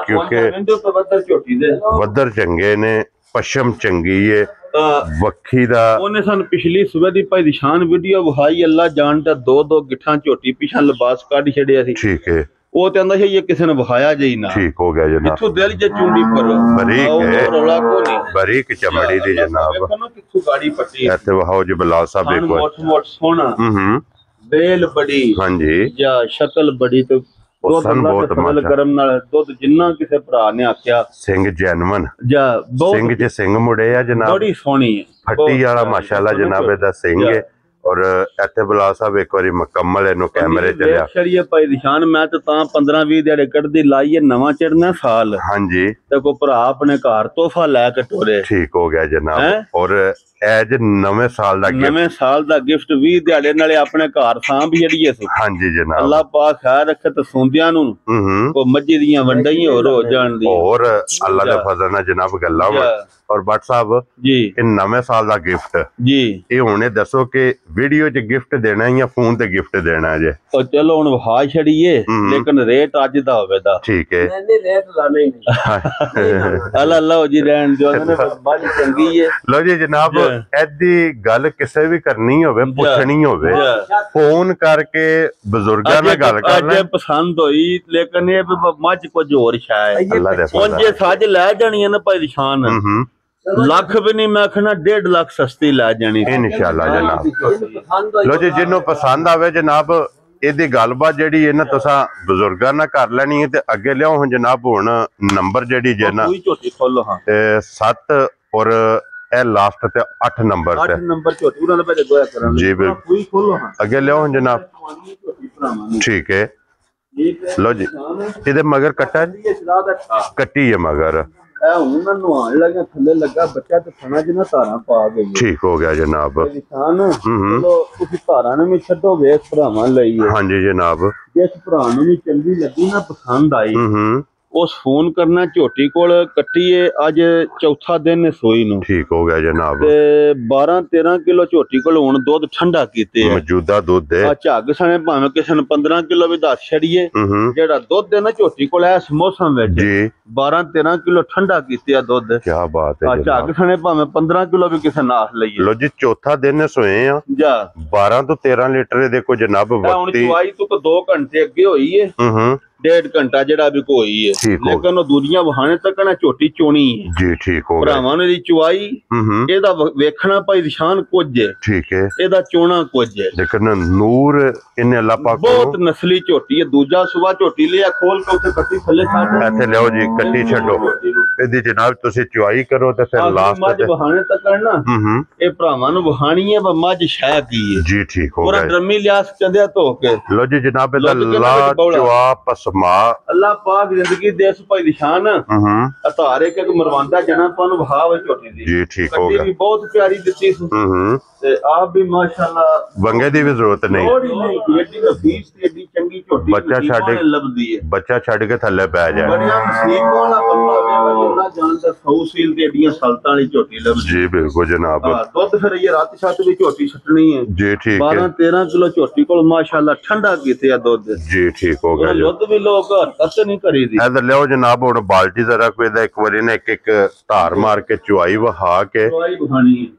क्योंकि वदर झोटी दे वदर चंगे ने पशम चंगी है वक्खी दा ओने सन पिछली सुबह दी भाई निशान वीडियो विखाई अल्लाह जानदा दो दो गिठा झोटी पिछा लिबास काट छड़िया सी। ठीक है वो ते अंदा ये किसी ने विखाया जी ना। ठीक हो गया जनाब। इथों दिल जे चुंडी पर बारीक है रोला को नहीं बारीक चमड़ी दी जनाब। किथों गाड़ी पट्टी ऐसे वहाओ जी बिलाल साहब एक बार मोट मोट सोना बेल बड़ी। हाँ जी या शक्ल बड़ी तो सन बहुत फजल करम नाल दुध जिन्ना किसे भरा ने आख्या सिंह जैनवन जा बहुत सिंह जे सिंह मुड़े आ जनाब बड़ी सोहनी है फट्टी वाला माशाल्लाह जनाब दा सिंह है ਔਰ ਇੱਥੇ ਬੁਲਾ ਸਾਹਿਬ ਇੱਕ ਵਾਰੀ ਮੁਕੰਮਲ ਇਹਨੂੰ ਕੈਮਰੇ ਚ ਲਿਆ ਛੜੀਏ ਭਾਈ ਨਿਸ਼ਾਨ ਮੈਂ ਤਾਂ 15-20 ਦਿਹਾੜੇ ਕੱਢਦੀ ਲਾਈਏ ਨਵਾਂ ਚੜਨਾ ਸਾਲ ਹਾਂਜੀ ਤੇ ਕੋ ਭਰਾ ਆਪਣੇ ਘਰ ਤੋਹਫਾ ਲੈ ਕੇ ਟੋਰੇ ਠੀਕ ਹੋ ਗਿਆ ਜਨਾਬ ਔਰ ਐਜ ਨਵੇਂ ਸਾਲ ਦਾ ਗਿਫਟ 20 ਦਿਹਾੜੇ ਨਾਲੇ ਆਪਣੇ ਘਰ ਸਾਂਭ ਜੜੀਏ ਹਾਂਜੀ ਜਨਾਬ ਅੱਲਾਹ ਪਾਕ ਖੈਰ ਰੱਖੇ ਤੇ ਸੌਂਦਿਆਂ ਨੂੰ ਕੋ ਮੱਝੀ ਦੀਆਂ ਵੰਡਾਂ ਹੀ ਹੋਰ ਹੋ ਜਾਣ ਦੀ ਔਰ ਅੱਲਾਹ ਦੇ ਫਜ਼ਲ ਨਾਲ ਜਨਾਬ ਗੱਲਾਂ ਔਰ ਬੱਟ ਸਾਹਿਬ ਜੀ ਇਹ ਨਵੇਂ ਸਾਲ ਦਾ ਗਿਫਟ ਜੀ ਇਹ ਹੁਣੇ ਦੱਸੋ ਕਿ ਵੀਡੀਓ 'ਚ ਗਿਫਟ ਦੇਣਾ ਜਾਂ ਫੋਨ ਤੇ ਗਿਫਟ ਦੇਣਾ ਜੇ ਉਹ ਚਲੋ ਹੁਣ ਵਹਾ ਛੜੀਏ ਲੇਕਿਨ ਰੇਟ ਅੱਜ ਦਾ ਹੋਵੇਗਾ ਠੀਕ ਹੈ ਨਹੀਂ ਰੇਟ ਲਾਣਾ ਹੀ ਨਹੀਂ ਅੱਲਾ ਅੱਲਾ ਜੀ ਰਹਿਣ ਦਿਓ ਨੇ ਬਾਜ ਚੰਗੀ ਹੈ ਲੋ ਜੀ ਜਨਾਬ ਐਦੀ ਗੱਲ ਕਿਸੇ ਵੀ ਕਰਨੀ ਹੋਵੇ ਪੁੱਛਣੀ ਹੋਵੇ ਫੋਨ ਕਰਕੇ ਬਜ਼ੁਰਗਾਂ ਨਾਲ ਗੱਲ ਕਰਨਾ ਅੱਜ ਪਸੰਦ ਹੋਈ ਲੇਕਿਨ ਇਹ ਮੱਝ ਕੁਝ ਹੋਰ ਸ਼ਾਇਦ ਅੱਲਾ ਦੇ ਫਜ਼ਲ ਜੇ ਸੱਜ ਲੈ ਜਾਣੀਆਂ ਨਾ ਭਾਈ ਨਿਸ਼ਾਨ ਲੱਖ ਵੀ ਨਹੀਂ ਮੈਂ ਆਖਣਾ 1.5 ਲੱਖ ਸਸਤੀ ਲੈ ਜਾਣੀ ਇਨਸ਼ਾਅੱਲਾ ਜਨਾਬ ਲੋ ਜੀ ਜਿਹਨੂੰ ਪਸੰਦ ਆਵੇ ਜਨਾਬ ਇਹਦੀ ਗੱਲਬਾਤ ਜਿਹੜੀ ਹੈ ਨਾ ਤੁਸੀਂ ਬਜ਼ੁਰਗਾਂ ਨਾਲ ਕਰ ਲੈਣੀ ਹੈ ਤੇ ਅੱਗੇ ਲਿਆਓ ਹੁਣ ਜਨਾਬ ਹੁਣ ਨੰਬਰ ਜਿਹੜੀ ਜੇ ਨਾ 7 ਔਰ ਇਹ ਲਾਸਟ ਤੇ 8 ਨੰਬਰ ਤੇ 8 ਨੰਬਰ ਝੋਟੀ ਉਹਨਾਂ ਦਾ ਪਹਿਲੇ ਗੋਇਆ ਕਰਨ ਜੀ ਬਿਲਕੁਲ ਖੋਲੋ ਹਾਂ ਅੱਗੇ ਲਿਆਓ ਹੁਣ ਜਨਾਬ ਠੀਕ ਹੈ ਲੋ ਜੀ ਇਹਦੇ ਮਗਰ ਕੱਟਾ ਕੱਟੀ ਹੈ ਮਗਰ ਹੁਣ ਮੈਂ ਨਹਾਉਣ ਲੱਗਾ ਥੱਲੇ ਲੱਗਾ ਬੱਚਾ ਤੇ ਥਣਾ ਜਿਹਾ ਧਾਰਾਂ ਪਾ ਗਈ ਠੀਕ ਹੋ ਗਿਆ ਜਨਾਬ ਕਿਸਾਨ ਚਲੋ ਤੁਸੀਂ ਧਾਰਾਂ ਨੂੰ ਵੀ ਛੱਡੋ ਵੇਖ ਭਰਾਵਾਂ ਲਈ ਹਾਂਜੀ ਜਨਾਬ ਜਿਸ ਭਰਾ ਨੂੰ ਵੀ ਚੰਗੀ ਲੱਗੀ ਨਾ ਪਸੰਦ ਆਈ ਉਸ ਫੋਨ ਕਰਨਾ ਝੋਟੀ ਕੋਲ ਕੱਟੀਏ ਅੱਜ ਚੌਥਾ ਦਿਨ ਹੈ ਸੋਈ ਨੂੰ ਠੀਕ ਹੋ ਗਿਆ ਜਨਾਬ ਤੇ 12-13 ਕਿਲੋ ਝੋਟੀ ਕੋਲ ਹੁਣ ਦੁੱਧ ਠੰਡਾ ਕੀਤੇ ਮੌਜੂਦਾ ਦੁੱਧ ਹੈ ਝੱਗ ਸਣੇ ਭਾਵੇਂ ਕਿਸੇ ਨੂੰ 15 ਕਿਲੋ ਵੀ ਦੱਸ ਛੜੀਏ ਜਿਹੜਾ ਦੁੱਧ ਹੈ ਨਾ ਝੋਟੀ ਕੋਲ ਇਸ ਮੌਸਮ ਵਿੱਚ ਜੀ 12-13 ਕਿਲੋ ਠੰਡਾ ਕੀਤੇ ਆ ਦੁੱਧ ਕੀ ਬਾਤ ਹੈ ਝੱਗ ਸਣੇ ਭਾਵੇਂ 15 ਕਿਲੋ ਵੀ ਕਿਸੇ ਨਾਸ ਲਈਏ ਲੋ ਜੀ ਚੌਥਾ ਦਿਨ ਸੋਏ ਆ ਜਾ 12 ਤੋਂ 13 ਲੀਟਰ ਦੇਖੋ ਜਨਾਬ ਹੁਣ ਚੁਆਈ ਤੋਂ 2 ਘੰਟੇ ਅੱਗੇ ਹੋਈ ਏ 1.5 ਘੰਟਾ ਜਿਹੜਾ ਵੀ ਕੋਈ ਹੈ ਲੇਕਿਨ ਉਹ ਦੁਨੀਆ ਵਹਾਣੇ ਤੱਕ ਨਾ ਝੋਟੀ ਚੋਣੀ ਹੈ ਜੀ ਠੀਕ ਹੋ ਗਿਆ ਭਰਾਵਾਂ ਨੇ ਦੀ ਚੁਆਈ ਇਹਦਾ ਵੇਖਣਾ ਭਾਈ ਨਿਸ਼ਾਨ ਕੁਝ ਹੈ ਠੀਕ ਹੈ ਇਹਦਾ ਚੋਣਾ ਕੁਝ ਹੈ ਲੇਕਿਨ ਨੂਰ ਇਹਨੇ ਅੱਲਾਹ ਪਾਕ ਬਹੁਤ ਨਸਲੀ ਝੋਟੀ ਹੈ ਦੂਜਾ ਸੁਬਾ ਝੋਟੀ ਲਿਆ ਖੋਲ ਕੇ ਉੱਥੇ ਕੱਟੀ ਥੱਲੇ ਛੱਡ ਇੱਥੇ ਲਿਆਓ ਜੀ ਕੱਟੀ ਛੱਡੋ ਇਹਦੀ ਜਨਾਬ ਤੁਸੀਂ ਚੁਆਈ ਕਰੋ ਤੇ ਫਿਰ ਲਾਸਟ ਮੱਝ ਵਹਾਣੇ ਤੱਕ ਨਾ ਇਹ ਭਰਾਵਾਂ ਨੂੰ ਵਹਾਣੀ ਹੈ ਮੱਝ ਸ਼ੈ ਕੀ ਹੈ ਜੀ ਠੀਕ ਹੋ ਗਿਆ ਪੂਰਾ ਡਰਮੀ ਲਿਆਸ ਚੰਦਿਆ ਧੋ ਕੇ ਲੋ ਜੀ ਜਨਾਬ ਇਹਦਾ ਲਾ ਜਵਾਬ ਪਸਮਾ ਅੱਲਾਹ ਪਾਕ ਜ਼ਿੰਦਗੀ ਦੇ ਇਸ ਭਾਈ ਨਿਸ਼ਾਨ ਅਤਾਰੇ ਕਿ ਮਰਵਾਂਦਾ ਜਨਾ ਤੁਹਾਨੂੰ ਵਹਾਵੇ ਝੋਟੀ ਦੀ ਜੀ ਠੀਕ ਹੋ ਗਿਆ ਵੀ ਬਹੁਤ ਪਿਆਰੀ ਦਿੱਤੀ ਤੇ ਆਪ ਵੀ ਮਾਸ਼ਾਅੱਲਾ ਵੰਗੇ ਦੀ ਵੀ ਜ਼ਰੂਰਤ ਨਹੀਂ ਏਡੀ ਫੀਸ ਤੇ ਏਡੀ ਚੰਗੀ ਝੋਟੀ ਬੱਚਾ ਛੱਡ ਕੇ ਥੱਲੇ ਪੈ ਜਾਏ ਬੜੀਆਂ ਨਸੀਬ ਵਾਲਾ ਬੰਦਾ ਵੇ ਉਹਨਾਂ ਜਾਣਦਾ ਸੌਸੀਲ ਤੇ ਏਡੀਆਂ ਸਲਤਾਂ ਵਾਲੀ ਝੋਟੀ ਲੱਭਦੀ ਜੀ ਬਿਲਕੁਲ ਜਨਾਬ ਦੁੱਧ ਫਿਰ ਇਹ ਰਾਤ ਛੱਤ ਵੀ ਝੋਟੀ ਛੱਟਣੀ ਹੈ ਜੀ ਠੀਕ ਹੈ 12-13 ਕਿਲੋ ਝੋਟੀ ਕੋਲ ਮਾਸ਼ਾਅੱਲਾ ਠੰਡਾ ਕੀਤੇ ਆ ਦੁੱਧ ਜੀ ਠੀਕ ਹੋ ਗਿਆ ਦੁੱਧ ਵੀ ਲੋਕ ਹਰਕਤ ਨਹੀਂ ਕਰੀਦੀ ਇਧਰ ਲਿਓ ਜਨਾਬ ਹੁਣ ਬਾਲਟੀ ਜ਼ਰਾ ਕੋਈ ਦਾ ਇੱਕ ਵਾਰੀ ਨੇ ਇੱਕ ਧਾਰ ਮਾਰ ਕੇ ਚੁਆਈ ਵਹਾ ਕੇ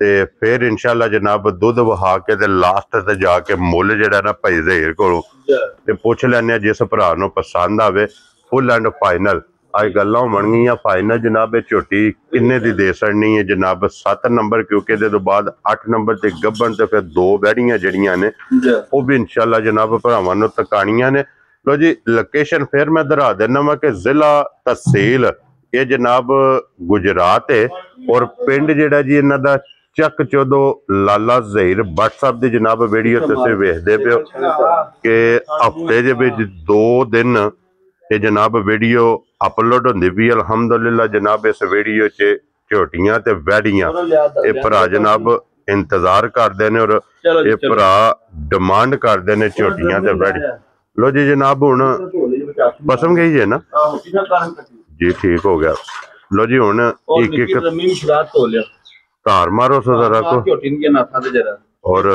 ਤੇ ਫਿਰ ਇਨਸ਼ਾਅੱਲਾ ਜਨਾਬ ਦੁੱਧ ਵਹਾ ਕੇ ਤੇ ਲਾਸਟ ਤੇ ਜਾ ਕੇ ਮੁੱਲ ਜਿਹੜਾ ਨਾ ਭਾਈ ਜ਼ਹੀਰ ਕੋਲੋਂ ਤੇ ਪੁੱਛ ਲੈਣੇ ਆ ਜਿਸ ਭਰਾ ਨੂੰ ਪਸੰਦ ਆਵੇ ਫੁੱਲ ਐਂਡ ਫਾਈਨਲ ਅੱਜ ਗੱਲਾਂ ਬਣਨੀਆਂ ਫਾਈਨਲ ਜਨਾਬ ਇਹ ਝੋਟੀ ਕਿੰਨੇ ਦੀ ਦੇ ਸਕਣੀ ਹੈ ਜਨਾਬ 7 ਨੰਬਰ ਕਿਉਂਕਿ ਇਹਦੇ ਤੋਂ ਬਾਅਦ 8 ਨੰਬਰ ਤੇ ਗੱਬਣ ਤੇ ਫਿਰ 2 ਬੈੜੀਆਂ ਜਿਹੜੀਆਂ ਨੇ ਉਹ ਵੀ ਇਨਸ਼ਾਅੱਲਾ ਜਨਾਬ ਭਰਾਵਾਂ ਨੂੰ ਤਕਾਣੀਆਂ ਨੇ ਲੋ ਜੀ ਲੋਕੇਸ਼ਨ ਫਿਰ ਮੈਂ ਦਰਾ ਦੇਣਾ ਵਾ ਕਿ ਜ਼ਿਲ੍ਹਾ ਤਹਿਸੀਲ ਇਹ ਜਨਾਬ ਗੁਜਰਾਤ ਹੈ ਔਰ ਪਿੰਡ ਜਿਹੜਾ ਜੀ ਇਹਨਾਂ ਦਾ ਚੱਕ ਚੋਦੋ ਲਾਲਾ ਜ਼ਹੀਰ ਬੱਟ ਸਾਹਿਬ ਦੀ ਜਨਾਬ ਵੀਡੀਓ ਤੁਸੀਂ ਵੇਖਦੇ ਪਿਓ ਕਿ ਹਫਤੇ ਦੇ ਵਿੱਚ 2 ਦਿਨ ਇਹ ਜਨਾਬ ਵੀਡੀਓ ਅਪਲੋਡ ਹੁੰਦੀ ਵੀ ਅਲਹਮਦੁਲਿਲਾ ਜਨਾਬ ਇਸ ਵੀਡੀਓ 'ਚ ਝੋਟੀਆਂ ਤੇ ਵੈੜੀਆਂ ਇਹ ਭਰਾ ਜਨਾਬ ਇੰਤਜ਼ਾਰ ਕਰਦੇ ਨੇ ਔਰ ਇਹ ਭਰਾ ਡਿਮਾਂਡ ਕਰਦੇ ਨੇ ਝੋਟੀਆਂ ਤੇ ਵੈੜੀਆਂ ਲੋ ਜੀ ਜਨਾਬ ਹੁਣ ਪਸਮ ਗਈ ਹੈ ਨਾ ਜੀ ਠੀਕ ਹੋ ਗਿਆ ਲੋ ਜੀ ਹੁਣ ਇੱਕ ਧਾਰ ਮਾਰੋ ਸੋ ਜ਼ਰਾ ਕੋ और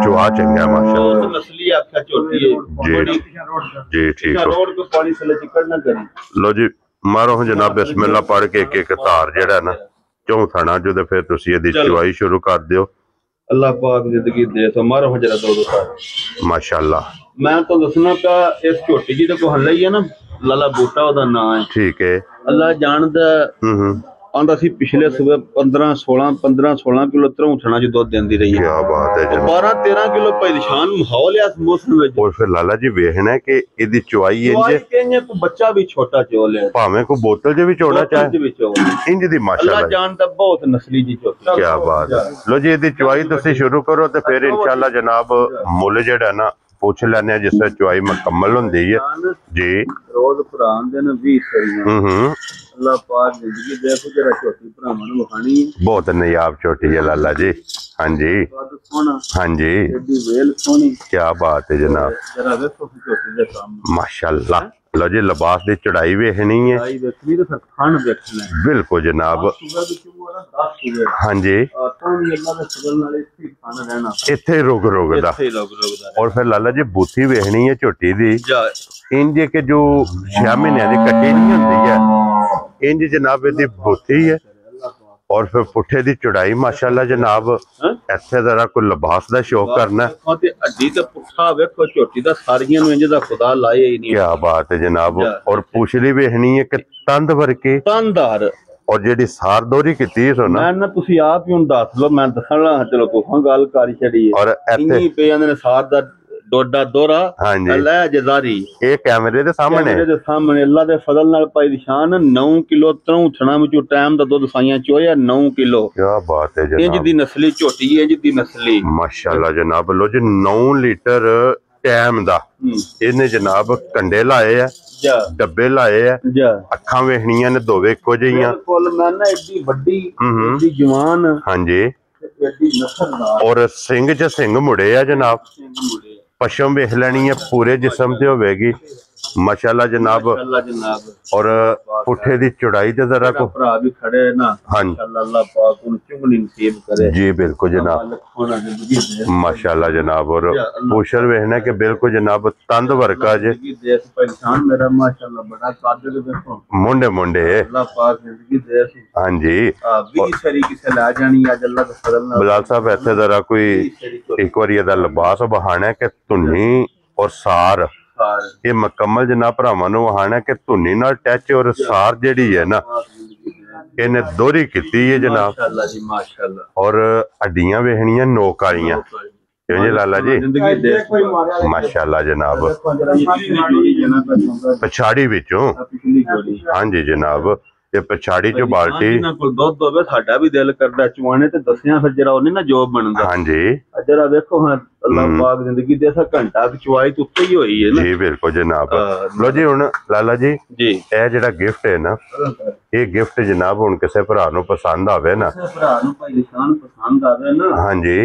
चुहा चंगा माशाअल्लाह जी ठीक है लो जी मारो हूं जनाब बिस्मिल्लाह पढ़ के एक धार जेड़ा ना चौं थाना जो ते फिर तुसी इहदी चुवाई शुरू कर दियो अल्लाह पाक जिंदगी दे तो मारो हूं जरा दो धार माशाअल्लाह मैं तो दसना का इस छोटी जी को हल्ला ही है ना लाला बूटा ओदा नाम है ठीक है अल्लाह जानदा ਆਂਦਾ ਸੀ ਪਿਛਲੇ ਸੂਬੇ 15-16 ਕਿਲੋ ਤਰੂਠਣਾ ਚ ਦੁੱਧ ਦਿੰਦੀ ਰਹੀ ਕੀ ਹੈ। ਬਾਤ ਹੈ ਜਨਾਬ। 12-13 ਕਿਲੋ ਪਰੇਸ਼ਾਨ ਮਾਹੌਲ ਹੈ ਇਸ ਮੌਸਮ ਵਿੱਚ। और फिर लाला जी वेखना कि ਇਹਦੀ ਚੁਆਈ ਇੰਜ ਕੋਈ ਬੱਚਾ ਵੀ ਛੋਟਾ ਚੋਲ ਹੈ, ਭਾਵੇਂ ਕੋਈ ਬੋਤਲ 'ਚ ਵੀ ਚੋਣਾ ਚਾਹੇ ਇੰਜ ਦੀ ਮਾਸ਼ਾਅੱਲਾ। ਅੱਲਾ ਜਾਣਦਾ ਬਹੁਤ ਨਸਲੀ ਦੀ ਝੋਟੀ। ਕੀ ਬਾਤ ਹੈ। ਲੋ ਜੀ ਇਹਦੀ ਚੁਆਈ ਤੁਸੀਂ ਸ਼ੁਰੂ ਕਰੋ ਤੇ ਫਿਰ ਇਨਸ਼ਾਅੱਲਾ ਜਨਾਬ ਮੁੱਲ ਜਿਹੜਾ ਨਾ ਪੁੱਛ ਲੈਣੇ ਜਿਸ ਵੇਲੇ ਚੁਆਈ ਮੁਕੰਮਲ ਹੁੰਦੀ ਹੈ ਜੀ। ਰੋਜ਼ ਭਰਾਨ ਦੇ ਨੇ 20 ਸਰੀਆਂ। ਅੱਲਾ ਪਾਕ ਜ਼ਿੰਦਗੀ ਦੇਖੋ ਜਰਾ ਝੋਟੀ ਭਰਾਵਾਂ ਨੂੰ ਵਿਖਾਣੀ ਹੈ। ਬਹੁਤ ਨਯਾਬ ਝੋਟੀ ਹੈ ਲਾਲਾ ਜੀ। हाँ जी हाँ जी क्या बात है जनाब माशाल्लाह। लो जी लिबास की चढ़ाई वेखनी है बिल्कुल जनाब। हाँ जी इत्थे रुक रुकदा। और फिर लाला जी बूथी वेखनी है झोटी दी इंज के जो 6 महीने की कट्टी नहीं होंदी है इंज जनाब इहदी बूथी है। और फिर पुठे दी चढ़ाई माशाल्लाह जनाब। ऐसे जरा कोई लिबास दा शौक करना क्या बात है जनाब। और पूछली वेखनी है कि तंद वर्के तंदार और जेडी सार दोरी कीती है ना मैं तुसी आप ही हुन दस लो मैं दसना चलो तुसां गल कर छड़ी है। और इत्थे पे आंदे ने सार दा डोडा दोरा अल्लाह जजारी ये कैमरे दे सामने अल्लाह दे फजल नाल भाई दी शान 9 किलो तरौठना विच टाइम दा दुध साइयां चोया 9 किलो। क्या बात है जनाब। इंज दी नस्ली झोटी है इंज दी नस्ली माशाल्लाह जनाब। लो जी 9 लीटर टाइम दा इहने जनाब कंडे लाए है डब्बे लाए है अखां वेखनियां ने दोवे इक्को जिहियां बिल्कुल मैं ना एडी वड्डी एडी जवान। हां जी एडी नस्लदार और सिंह च सिंह मुड़े है जनाब। पशम वेख लैनी है पूरे जिस्म ते होवेगी माशाल्लाह जनाब। और पुठे दी चौड़ाई ते जरा को भरा भी खड़े ना माशाल्लाह अल्लाह पाक उन चुंगली नसीब करे जी बिल्कुल जनाब माशाल्लाह जनाब। और पूछल वेखना कि बिल्कुल जनाब तंद वर्का जे पहचान मेरा माशाल्लाह बड़ा कादिर देखो मुंडे मुंडे अल्लाह पाक जिंदगी दे। हां जी 20 सरी किसे ला जानी आज अल्लाह दे फजल नाल। बिलाल साहब ऐसे जरा कोई एक बार ये लिबास बहाना है कि धुनी और सार ये मुकम्मल जनाब भरावां नूं वहाना कि धुनी नाल टच और सार जेड़ी है ना इन्हें दोहरी कीती है जनाब माशाल्लाह। और हड्डियां वेखनियां नोक वालियां क्यों जी लाला जी माशाल्लाह जनाब। पछाड़ी विचों हाँ जी जनाब ये पछाड़ी चो बाल्टी दुध होवे साडा भी दिल करदा चवाने ते दसिया फिर जरा ओने ना जॉब बनदा। हां जी जरा देखो हां अल्लाह पाक जिंदगी दे सा घंटा चवाई तो उत्ते ही होई है ना जी बिल्कुल जनाब। लो जी हुन लाला जी ए जेड़ा गिफ्ट है ना ये गिफ्ट जनाब हुन किसे भरा नूं पसंद आवे ना भरा नूं भाई निशान पसंद आवे ना हां जी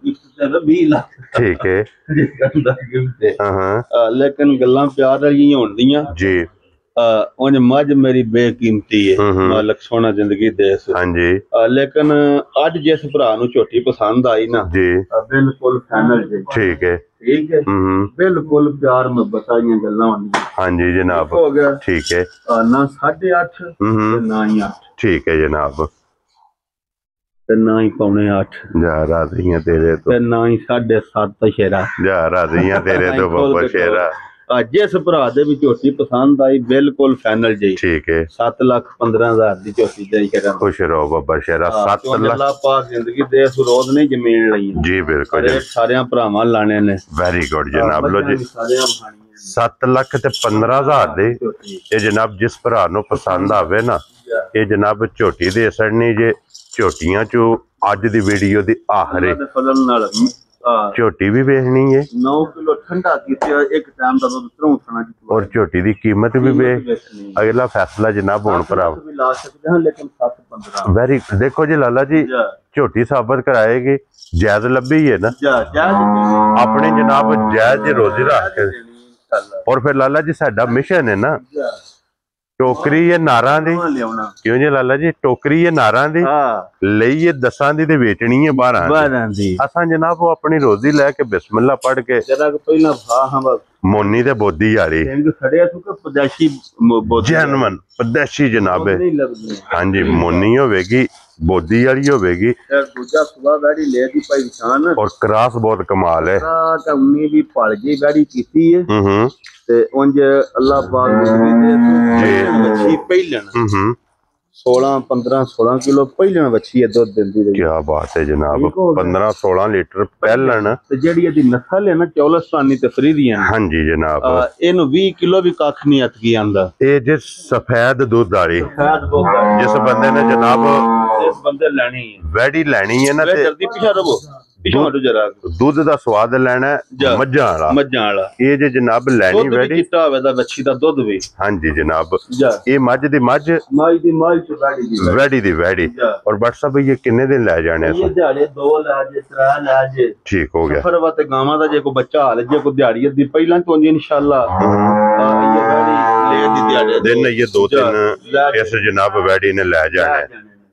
गिफ्ट ते 20 लाख ठीक है गिफ्ट है। हां लेकिन गल्लां प्यार वाली होंदियां जी। उन्हें मज मेरी बेकीमती है मालक सोना जिंदगी दे। हाँ जी लेकिन अज जिस भरा नूं झोटी पसंद आई ना जी बिल्कुल फाइनल जी ठीक है बिल्कुल प्यार मुहब्बत वाली गल्लां होंदियां। हाँ जी जनाब हो गया ठीक है ना 8.5 ना ही 8 ठीक है जनाब ना ही 7.5 जा राजियां तेरे तो ना ही 7.5 शेरा जा राजियां तेरे तो बाबा शेरा। जिस भरा दे भी झोटी पसंद आई बिल्कुल फाइनल जी ठीक है 7,15,000 दी झोटी दे के खुश रहो बाबा शेरा 7 लाख अल्लाह पाक जिंदगी दे रोज नहीं जमीन लई जी बिल्कुल सारे भरावां लाने ने वेरी गुड जनाब। लो जी 7,15,000 दे ये जनाब जिस भरा नूं पसंद आवे ना ये जनाब झोटी दे सड़नी जे झोटियां चो अज दी वीडियो दी आखिरी झोटी भी वेखनी है 9 किलो ठंडा कीते एक टाइम दा दुध तरौठना और झोटी दी कीमत भी वे अगला फैसला जनाब हुण भरा भी ला सकदे हां लेकिन 7-15 वेरी देखो जी लाला जी झोटी साबित कराएगी जायज लभी है ना अपने जनाब जायज रोजी रख के। और फिर लाला जी साडा मिशन है ना टोकरी ये नारां दी क्यों जी लाला जी टोकरी ये नारां दी लईए 10 दी ते वेचनी है 12 दी असां जनाब वो अपनी रोजी लेके बिस्मिल्लाह पढ़ के जरा पहला भा हां बस मोनी ते बोदी वाली खड़े सु के पदेशी जनमन पदेशी जनाब है। हां जी मोनी होवेगी बोदी वाली होवेगी दूजा सुबह गाड़ी ले दी भाई शान और क्रॉस बहुत कमाल है उन्नी भी पल गई गाड़ी कीती है ते उंज अल्लाह पाक जी मच्छी पहलन 16 किलो ਪਹਿਲਣ ਵੱਛੀ ਹੈ ਦੁੱਧ ਦਿੰਦੀ ਰਹੀ। ਕੀ ਬਾਤ ਹੈ ਜਨਾਬ 15-16 ਲੀਟਰ ਪਹਿਲਣ ਤੇ ਜਿਹੜੀ ਇਹਦੀ ਨਸਲ ਹੈ ਨਾ ਚੌਲਸਤਾਨੀ ਤੇ ਫਰੀਦੀਆਂ ਹਾਂਜੀ ਜਨਾਬ ਇਹਨੂੰ 20 ਕਿਲੋ ਵੀ ਕੱਖ ਨਹੀਂ ਅਤਕੀ ਆਂਦਾ। ਇਹ ਜੇ ਸਫੈਦ ਦੁੱਧ ਵਾਲੀ ਜਿਸ ਬੰਦੇ ਨੇ ਜਨਾਬ ਇਸ ਬੰਦੇ ਲੈਣੀ ਹੈ ਵੈੜੀ ਲੈਣੀ ਹੈ ਨਾ ਤੇ ਜਲਦੀ ਪਿਛਾ ਰਵੋ ਦੁੱਧ ਦਾ ਸਵਾਦ ਲੈਣਾ ਮੱਝਾਂ ਵਾਲਾ ਇਹ ਜੇ ਜਨਾਬ ਲੈਣੀ ਵੈੜੀ ਚਿੱਟਾ ਹੋਵੇ ਦਾ ਵੱਛੀ ਦਾ ਦੁੱਧ ਵੀ ਹਾਂਜੀ ਜਨਾਬ ਇਹ ਮੱਝ ਦੀ ਮੱਝ ਵੈੜੀ ਦੀ ਵੈੜੀ ਔਰ WhatsApp ਇਹ ਕਿੰਨੇ ਦਿਨ ਲੈ ਜਾਣੇ ਇਹ ਦਿਹਾੜੇ 2 ਲੈ ਜੇ 3 ਲੈ ਜੇ ਠੀਕ ਹੋ ਗਿਆ ਸਫਰ ਵਾ ਤੇ ਗਾਵਾਂ ਦਾ ਜੇ ਕੋਈ ਬੱਚਾ ਹਾਲ ਜੇ ਕੋਈ ਦਿਹਾੜੀ ਦੀ ਪਹਿਲਾਂ ਤੋਂ ਇਨਸ਼ਾਅੱਲਾ ਇਹ ਵੈੜੀ ਲੈ ਦੀ ਦਿਹਾੜੇ ਦਿਨ ਇਹ 2-3 ਇਸ ਜਨਾਬ ਵੈੜੀ ਨੇ ਲੈ ਜਾਣਾ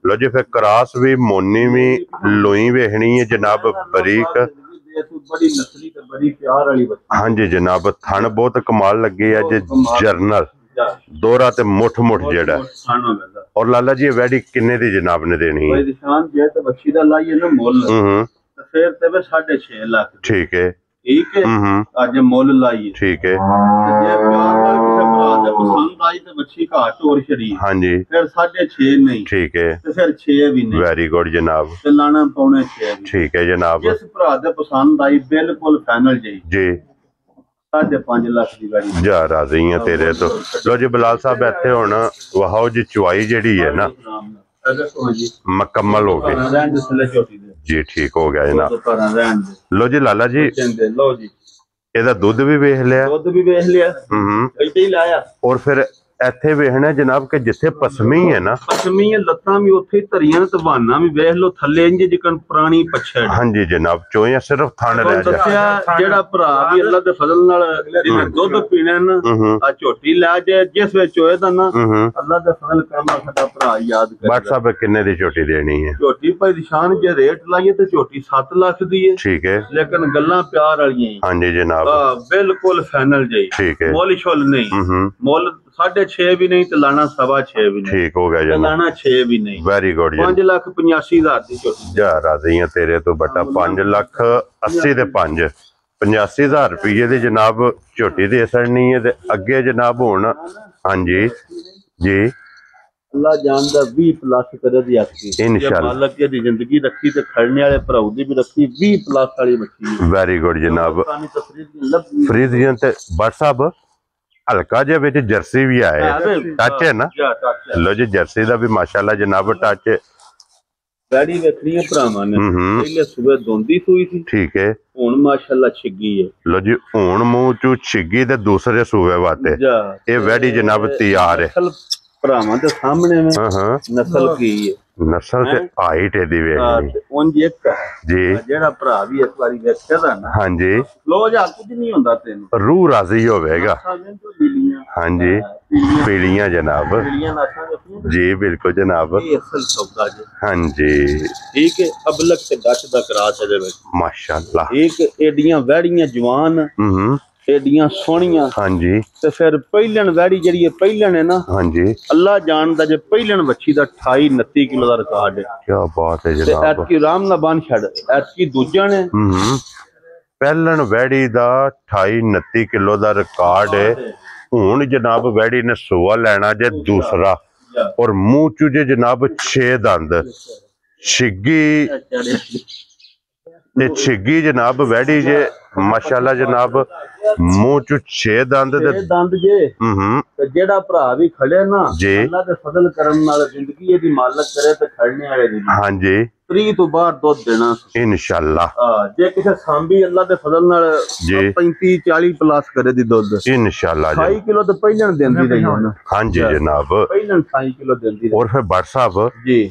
लो जी फिर क्रास भी मोनी भी लोई वेखनी है जनाब बरीक बड़ी नस्ली ते बड़ी प्यार वाली बच्ची हाँ जी जनाब थन बहुत कमाल लगे है जे जर्नल दोहरा ते मुठ जेड़ा और लाला जी वैडी किन्ने दी जनाब ने देनी है निशान जे ते बच्ची दा लाइए ना मोल ते फिर ते 6.5 लाख ठीक है ठीक है आज मोल लाइए ठीक है जे प्यार नाल किसे भरा दे पसंद आई ते बच्ची घाट और छड़ी हाँ जी फिर 6.5 नहीं ठीक है ते फिर 6 भी नहीं वेरी गुड जनाब ते लाना पौने 6 ठीक है जनाब जिस भरा दे पसंद आई बिल्कुल फाइनल जी 5.5 लाख दी गाड़ी जा राजी है तेरे तो लो जी बिलाल साहब इत्थे हुण वहाओ जी चुवाई जेड़ी है ना मुकम्मल हो गई जी ठीक हो गया जनाब लो जी लाला जी ਇਹਦਾ ਦੁੱਧ ਵੀ ਵੇਖ ਲਿਆ ਇੱਥੇ ਹੀ ਲਾਇਆ ਔਰ ਫਿਰ ਇੱਥੇ ਵੇਖਣਾ ਜਨਾਬ ਕਿ ਜਿੱਥੇ ਪਸਮੀ ਹੈ ਨਾ ਪਸਮੀ ਹੈ ਲੱਤਾਂ ਵੀ ਉੱਥੇ ਧਰੀਆਂ ਤੇ ਬਹਾਨਾ ਵੀ ਵੇਖ ਲੋ ਥੱਲੇ ਇੰਜ ਜਿਕਣ ਪੁਰਾਣੀ ਪੱਛੜ ਹਾਂਜੀ ਜਨਾਬ ਚੋਇਆ ਸਿਰਫ ਥਣ ਲੈ ਜਾ ਜਿਹੜਾ ਭਰਾ ਵੀ ਅੱਲਾ ਦੇ ਫਜ਼ਲ ਨਾਲ ਜਿਹਨੇ ਦੁੱਧ ਪੀਣਾ ਨਾ ਆ ਝੋਟੀ ਲੈ ਜਾ ਜਿਸ ਵਿੱਚ ਚੋਏ ਦਾ ਨਾ ਅੱਲਾ ਦੇ ਫਜ਼ਲ ਕਰਨਾ ਸਾਡਾ ਭਰਾ ਯਾਦ ਕਰੇ WhatsApp ਕਿੰਨੇ ਦੀ ਝੋਟੀ ਦੇਣੀ ਹੈ ਝੋਟੀ ਭਾਈ ਨਿਸ਼ਾਨ ਜੇ ਰੇਟ ਲਾਈਏ ਤੇ ਝੋਟੀ 7 ਲੱਖ ਦੀ ਹੈ ਠੀਕ ਹੈ ਲੇਕਿਨ ਗੱਲਾਂ ਪਿਆਰ ਵਾਲੀਆਂ ਹਾਂਜੀ ਜਨਾਬ ਬਿਲਕੁਲ ਫਾਈਨਲ ਜੀ ਠੀਕ ਹੈ ਮੁੱਲ ਛੁੱਲ ਨਹੀਂ ਮੁੱਲ 6.5 भी नहीं तो लाना 6.5 भी नहीं ठीक हो गया लाना 6 भी नहीं वेरी गुड 5,85,000 दी छोटी जा राजी है तेरे तो बटा 5,80,000 दे 85,000 रुपये दी जनाब झोटी दे सड़नी है ते अगे जनाब हुण हां जी जी अल्लाह जानदा 20 प्लस करे दी आखी इंशाअल्लाह मालिक दी जिंदगी रखी ते खड़ने वाले भराऊ दी भी रखी 20 प्लस वाली बच्ची वेरी गुड जनाब फरीदियन ते WhatsApp हल्का जे विच जर्सी भी आए टच है ना लो जी जर्सी दा भी माशाल्लाह जनाब टच बैडी वेखनी है भरावां ने पहले सुबह दोंदी सूई थी ठीक है हुन माशाल्लाह छिगी है लो जी हुन मुंह चू छिगी ते दूसरे सूबे वाते ये वैडी जनाब तैयार है भरावां दे सामने में नस्ल की है नस्ल ते हाइट है दी वेखनी उन जी एक जी जेड़ा भरा भी इस बारी वेखिया दा ना हां जी लो जा कुछ नहीं हुंदा तेन रूह राजी होवेगा हां जी पीलियां जनाब जी बिल्कुल जनाब हां जी ठीक है अबलक ते डच दा करात है दे माशाल्लाह एक एडियां वैड़ियां जवान एडियां सोहणियां हां जी ते फिर पहिलन वैड़ी जेड़ी है पहिलन है ना हां जी अल्लाह जानदा जे पहिलन बच्ची दा 28-29 किलो दा रिकॉर्ड है क्या बात है जनाब ते एतकी राम ना बन छड़ एतकी दूजा ने ਪਹਿਲਣ ਵੈੜੀ ਦਾ 28-29 ਕਿਲੋ ਦਾ ਰਿਕਾਰਡ ਹੈ ਹੁਣ ਜਨਾਬ ਵੈੜੀ ਨੇ ਸੋਆ ਲੈਣਾ ਜੇ ਦੂਸਰਾ ਔਰ ਮੂੰਹ ਚ ਜੇ ਜਨਾਬ 6 ਦੰਦ ਛਿੱਗੀ ਤੇ ਛਿੱਗੀ ਜਨਾਬ ਵੈੜੀ ਜੇ ਮਾਸ਼ਾਅੱਲਾ ਜਨਾਬ ਮੂੰਹ ਚ 6 ਦੰਦ ਜੇ ਤੇ ਜਿਹੜਾ ਭਰਾ ਵੀ ਖੜੇ ਨਾ ਅੱਲਾ ਦੇ ਫਜ਼ਲ ਕਰਨ ਨਾਲ ਜ਼ਿੰਦਗੀ ਇਹਦੀ ਮਾਲਕ ਕਰੇ ਤੇ ਖੜਨੇ ਵਾਲੇ ਦੀ ਹਾਂਜੀ 3 ਤੋਂ ਬਾਹਰ ਦੁੱਧ ਦੇਣਾ ਇਨਸ਼ਾਅੱਲਾ ਜੇ ਕਿਸੇ ਸਾਂਭੀ ਅੱਲਾ ਦੇ ਫਜ਼ਲ ਨਾਲ 35-40 ਪਲੱਸ ਕਰੇ ਦੀ ਦੁੱਧ ਇਨਸ਼ਾਅੱਲਾ 28 ਕਿਲੋ ਤੇ ਪਹਿਲਾਂ ਦਿੰਦੀ ਰਹੀ ਹੁਣ ਹਾਂਜੀ ਜਨਾਬ ਪਹਿਲਾਂ 28 ਕਿਲੋ ਦਿੰਦੀ ਔਰ ਫਿਰ WhatsApp ਜੀ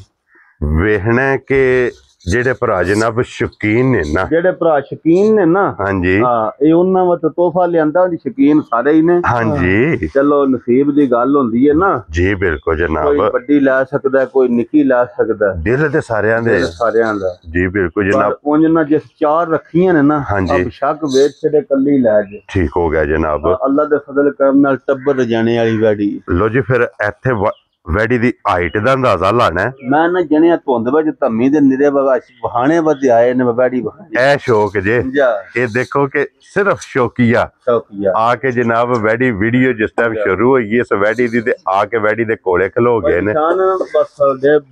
ਵੇਖਣਾ ਕਿ ਜਿਹੜੇ ਭਰਾ ਜਨਾਬ ਸ਼ੌਕੀਨ ਨੇ ਨਾ ਜਿਹੜੇ ਭਰਾ ਸ਼ੌਕੀਨ ਨੇ ਨਾ ਹਾਂਜੀ ਇਹ ਉਹਨਾਂ ਵਾਸਤੇ ਤੋਹਫਾ ਲਿਆਂਦਾ ਉਹਦੀ ਸ਼ੌਕੀਨ ਸਾਰੇ ਹੀ ਨੇ ਹਾਂਜੀ ਚਲੋ ਨਸੀਬ ਦੀ ਗੱਲ ਹੁੰਦੀ ਹੈ ਨਾ ਜੀ ਬਿਲਕੁਲ ਜਨਾਬ ਕੋਈ ਵੱਡੀ ਲੈ ਸਕਦਾ ਕੋਈ ਨਿੱਕੀ ਲੈ ਸਕਦਾ ਦਿਲ ਤੇ ਸਾਰਿਆਂ ਦਾ ਜੀ ਬਿਲਕੁਲ ਜਨਾਬ ਉਹਨਾਂ ਜਿਸ 4 ਰੱਖੀਆਂ ਨੇ ਨਾ ਅਬ ਸ਼ੱਕ ਵੇਚ ਛੜੇ ਕੱਲੀ ਲੈ ਜੇ ਠੀਕ ਹੋ ਗਿਆ ਜਨਾਬ ਅੱਲਾ ਦੇ ਫਜ਼ਲ ਕਰਮ ਨਾਲ ਟੱਬਰ ਜਾਣੇ ਵਾਲੀ ਵੈੜੀ ਲੋ ਜੀ ਫਿਰ ਇੱਥੇ ਵੈੜੀ ਦੀ ਹਾਈਟ ਦਾ ਅੰਦਾਜ਼ਾ ਲਾਣਾ ਹੈ। ਮੈਂ ਨਾ ਜਣਿਆ ਧੁੰਦ ਵਿੱਚ ਧੰਮੀ ਦੇ ਨਿਰੇ ਵਹਾਣੇ ਵਧੇ ਆਏ ਨੇ ਵੈੜੀ ਵਹਾਣੇ ਇਹ ਸ਼ੌਕ ਜੇ ਇਹ ਦੇਖੋ ਕਿ ਸਿਰਫ ਸ਼ੌਕੀਆ ਆ ਕੇ ਜਨਾਬ ਵੈੜੀ ਵੀਡੀਓ ਜਿਸ ਟਾਈਮ ਸ਼ੁਰੂ ਹੋਈ ਇਸ ਵੈੜੀ ਦੀ ਤੇ ਆ ਕੇ ਵੈੜੀ ਦੇ ਕੋਲੇ ਖਲੋ ਗਏ ਨੇ। ਬਸ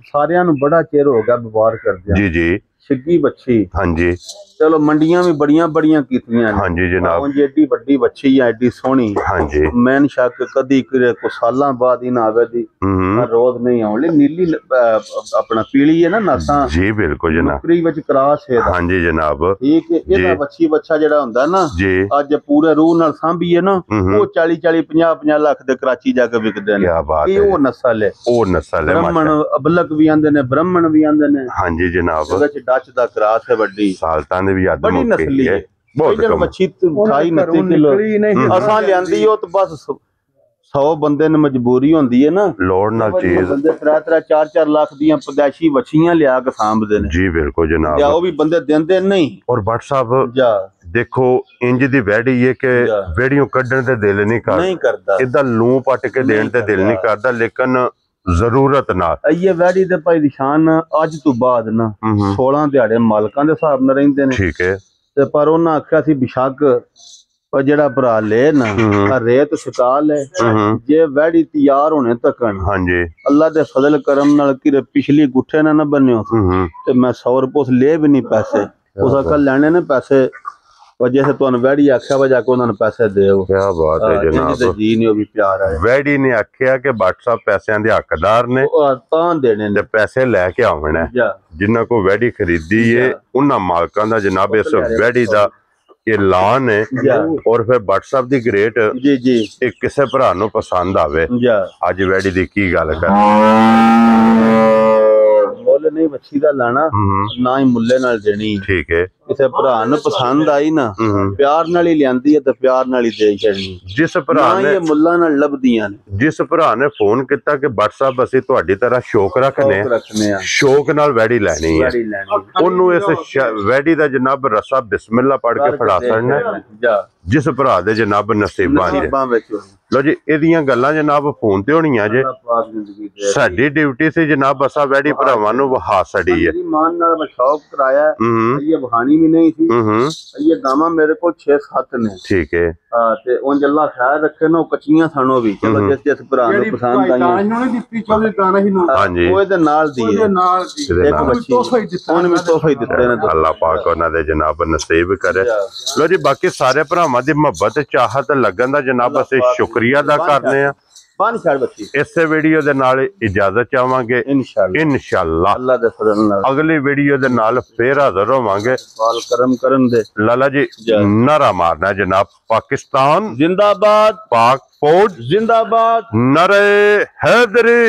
ਸਾਰਿਆਂ ਨੂੰ ਬੜਾ ਚਿਰ ਹੋ ਗਿਆ ਵਪਾਰ ਕਰਦੇ ਜੀ ਜੀ ਛਿੱਗੀ ਬੱਚੀ ਹਾਂਜੀ ਚਲੋ ਮੰਡੀਆਂ ਵੀ ਬੜੀਆਂ ਕੀਤੀਆਂ ਨੇ ਹਾਂਜੀ ਜਨਾਬ ਉਂਝ ਏਡੀ ਵੱਡੀ ਬੱਚੀ ਆ ਏਡੀ ਸੋਹਣੀ ਹਾਂਜੀ ਮੈਨ ਸ਼ੱਕ ਕਦੀ ਕੋ ਸਾਲਾਂ ਬਾਅਦ ਹੀ ਨਾ ਆਵੇ ਦੀ ਰੋਜ਼ ਨਹੀਂ ਆਉਣ ਨੀਲੀ ਆਪਣਾ ਪੀਲੀ ਹੈ ਨਾ ਨਾਸਾਂ ਜੀ ਬਿਲਕੁਲ ਜਨਾਬ ਨੌਕਰੀ ਵਿੱਚ ਕਰਾਸ ਹੈ ਹਾਂਜੀ ਜਨਾਬ ਠੀਕ ਇਹਦਾ ਬੱਚੀ ਬੱਚਾ ਜਿਹੜਾ ਹੁੰਦਾ ਨਾ ਜੀ ਅੱਜ ਪੂਰੇ ਰੂਹ ਨਾਲ ਸਾਂਭੀਏ ਨਾ ਉਹ 40-50 ਲੱਖ ਦੇ ਕਰਾਚੀ ਜਾ ਕੇ ਵਿਕਦੇ ਨੇ। ਕੀ ਬਾਤ ਇਹ ਉਹ ਨਸਲ ਹੈ ਬ੍ਰਾਹਮਣ ਅਬਲਕ ਵੀ ਆਂਦੇ ਨੇ ਬ੍ਰਾਹਮਣ ਵੀ ਆਂਦੇ ਨੇ ਹਾਂਜੀ ਜਨਾਬ ਉਹਦੇ ਚ ਡੱਚ ਦਾ ਕਰਾਸ ਹੈ ਵੱਡੀ ਸਾਲਤਾਂ ਦੇ ਵੀ ਬੜੀ ਨਸਲੀ ਹੈ ਬਹੁਤ ਮੱਛੀ 28-29 ਕਿਲੋ ਅਸਾਂ ਲਿਆਂਦੀ ਉਹ ਤੇ ਬਸ 100 ਬੰਦੇ ਨੇ ਮਜਬੂਰੀ ਹੁੰਦੀ ਹੈ ਨਾ ਲੋੜ ਨਾਲ ਚੀਜ਼ ਬੰਦੇ 3-4 ਲੱਖ ਦੀਆਂ ਪਦੈਸ਼ੀ ਵੱਛੀਆਂ ਲਿਆ ਕੇ ਸਾਂਭਦੇ ਨੇ ਜੀ ਬਿਲਕੁਲ ਜਨਾਬ ਉਹ ਵੀ ਬੰਦੇ ਦਿੰਦੇ ਨਹੀਂ। ਔਰ WhatsApp ਦੇਖੋ ਇੰਜ ਦੀ ਵੈੜੀ ਹੈ ਕਿ ਵੈੜੀਆਂ ਕੱਢਣ ਤੇ ਦਿਲ ਨਹੀਂ ਕਰਦਾ ਇਦਾਂ ਲੂੰ ਪੱਟ ਕੇ ਦੇਣ ਤੇ ਦਿਲ ਨਹੀਂ ਕਰਦਾ ਲੇਕਿਨ ਜ਼ਰੂਰਤ ਨਾਲ ਇਹ ਵੈੜੀ ਦੇ ਭਾਈ ਨਿਸ਼ਾਨ ਅੱਜ ਤੋਂ ਬਾਅਦ ਨਾ 16 ਦਿਹਾੜੇ ਮਾਲਕਾਂ ਦੇ ਹਿਸਾਬ ਨਾਲ ਰਹਿੰਦੇ ਨੇ ਠੀਕ ਹੈ ਤੇ ਪਰ ਉਹਨਾਂ ਆਖਿਆ ਸੀ ਬਿਸ਼ੱਕ ਪਰ ਜਿਹੜਾ ਭਰਾ ਲੈ ਨਾ ਰੇਤ ਸ਼ਕਾਲ ਹੈ ਜੇ ਵੈੜੀ ਤਿਆਰ ਹੋਣੇ ਤੱਕਣ ਹਾਂਜੀ ਅੱਲਾ ਦੇ ਫਜ਼ਲ ਕਰਮ ਨਾਲ ਕਿ ਪਿਛਲੀ ਗੁੱਠੇ ਨਾ ਬੰਨਿਓ ਤੇ ਮੈਂ 100 ਰੁਪਏ ਲੈ ਵੀ ਨਹੀਂ ਪੈਸੇ ਉਸ ਅਕਲ ਲੈਣੇ ਨੇ ਪੈਸੇ ਵਜੇ ਤੁਹਾਨੂੰ ਵੈੜੀ ਆਖਿਆ ਵਾ ਜਾ ਕੇ ਉਹਨਾਂ ਨੂੰ ਪੈਸੇ ਦਿਓ। ਕੀ ਬਾਤ ਹੈ ਜਨਾਬ ਜੀ ਨੇ ਉਹ ਵੀ ਪਿਆਰ ਹੈ ਵੈੜੀ ਨੇ ਆਖਿਆ ਕਿ WhatsApp ਪੈਸਿਆਂ ਦੇ ਹੱਕਦਾਰ ਨੇ ਤਾਂ ਦੇਣੇ ਨੇ ਪੈਸੇ ਲੈ ਕੇ ਆਉਣਾ ਜਿਨ੍ਹਾਂ ਕੋ ਵੈੜੀ ਖਰੀਦੀ ਏ ਉਹਨਾਂ ਮਾਲਕਾਂ ਦਾ ਜਨਾਬ ਇਸ ਵੈੜੀ ਦਾ ਐਲਾਨ ਹੈ ਔਰ ਫਿਰ WhatsApp ਦੀ ਗ੍ਰੇਟ ਜੀ ਜੀ ਇਹ ਕਿਸੇ ਭਰਾ ਨੂੰ ਪਸੰਦ ਆਵੇ ਅੱਜ ਵੈੜੀ ਦੀ ਕੀ ਗੱਲ ਕਰ ਮੁੱਲ ਨਹੀਂ ਵੱਛੀ ਦਾ ਲਾਣਾ ਨਾ ਹੀ ਮੁੱਲੇ ਨਾਲ ਦੇਣੀ ਠੀਕ ਹੈ ਕਿਸੇ ਭਰਾ ਨੂੰ ਪਸੰਦ ਆਈ ਨਾ ਪਿਆਰ ਨਾਲ ਹੀ ਲਿਆਂਦੀ ਹੈ ਤੇ ਪਿਆਰ ਨਾਲ ਹੀ ਦੇ ਛੱਡਣੀ ਜਿਸ ਭਰਾ ਨੇ ਇਹ ਮੁੱਲਾਂ ਨਾਲ ਲੱਭਦੀਆਂ ਨੇ ਜਿਸ ਭਰਾ ਨੇ ਫੋਨ ਕੀਤਾ ਕਿ WhatsApp ਅਸੀਂ ਤੁਹਾਡੀ ਤਰ੍ਹਾਂ ਸ਼ੌਕ ਰੱਖਨੇ ਆ ਸ਼ੌਕ ਨਾਲ ਵੈੜੀ ਲੈਣੀ ਹੈ ਉਹਨੂੰ ਇਸ ਵੈੜੀ ਦਾ ਜਨਾਬ ਰਸਾ ਬਿਸਮਿਲ੍ਲਾ ਪੜ੍ਹ ਕੇ ਫੜਾ ਛੱਡਣਾ ਜਿਸ ਭਰਾ ਦੇ ਜਨਾਬ ਨਸੀਬਾਂ ਵਿੱਚ ਲੋ ਜੀ ਇਹਦੀਆਂ ਗੱਲਾਂ ਜਨਾਬ ਫੋਨ ਤੇ ਹੋਣੀਆਂ ਜੇ ਸਾਡੀ ਡਿਊਟੀ ਸੀ ਜਨਾਬ ਅਸਾਂ ਵੈੜੀ ਭਰਾਵਾਂ ਨੂੰ ਵਹਾ ਛੜੀ ਹੈ ਮਾਨ ਨਾਲ ਸ਼ੌਕ ਕਰਾਇਆ ਇਹ ਵਹਾਣੀ ਵੀ ਨਹੀਂ ਸੀ ਇਹ ਗਾਵਾਂ ਮੇਰੇ ਕੋਲ 6-7 ਨੇ ਠੀਕ ਹੈ ਤੇ ਉਂਝ ਅੱਲਾ ਖੈਰ ਰੱਖੇ ਨਾ ਕੱਚੀਆਂ ਸਾਨੂੰ ਵੀ ਚਲੋ ਜਿਸ ਭਰਾ ਨੂੰ ਪਸੰਦ ਆਈਆਂ ਹਾਂਜੀ ਉਹ ਇਹਦੇ ਨਾਲ ਦੀ ਇੱਕ ਬੱਚੀ ਉਹਨੇ ਵੀ ਤੋਹਫਾ ਹੀ ਦਿੱਤੇ ਨੇ ਅੱਲਾ ਪਾਕ ਉਹਨਾਂ ਦੇ ਜਨਾਬ ਨਸੀਬ ਕਰੇ। ਲੋ ਜੀ ਬਾਕੀ ਸਾਰੇ ਭਰਾਵਾਂ ਦੀ ਮੁਹੱਬਤ ਚਾਹਤ ਲੱਗਣ ਦਾ ਜਨਾਬ ਅਸੀਂ ਸ਼ੁਕਰੀਆ ਅਦਾ ਕਰਨੇ ਆ। ਇਸੇ ਵੀਡੀਓ ਦੇ ਨਾਲ ਇਜਾਜ਼ਤ ਚਾਹਾਂਗੇ ਇਨਸ਼ਾਅੱਲਾ ਅੱਲਾ ਦੇ ਫਜ਼ਲ ਨਾਲ ਅਗਲੀ ਵੀਡੀਓ ਦੇ ਨਾਲ ਫੇਰ ਹਾਜ਼ਰ ਹੋਵਾਂਗੇ ਵਾਲ ਕਰਮ ਕਰਨ ਦੇ ਲਾਲਾ ਜੀ ਨਾਰਾ ਮਾਰਨਾ ਜਨਾਬ ਪਾਕਿਸਤਾਨ जिंदाबाद पाक फौज जिंदाबाद नारे हैदरी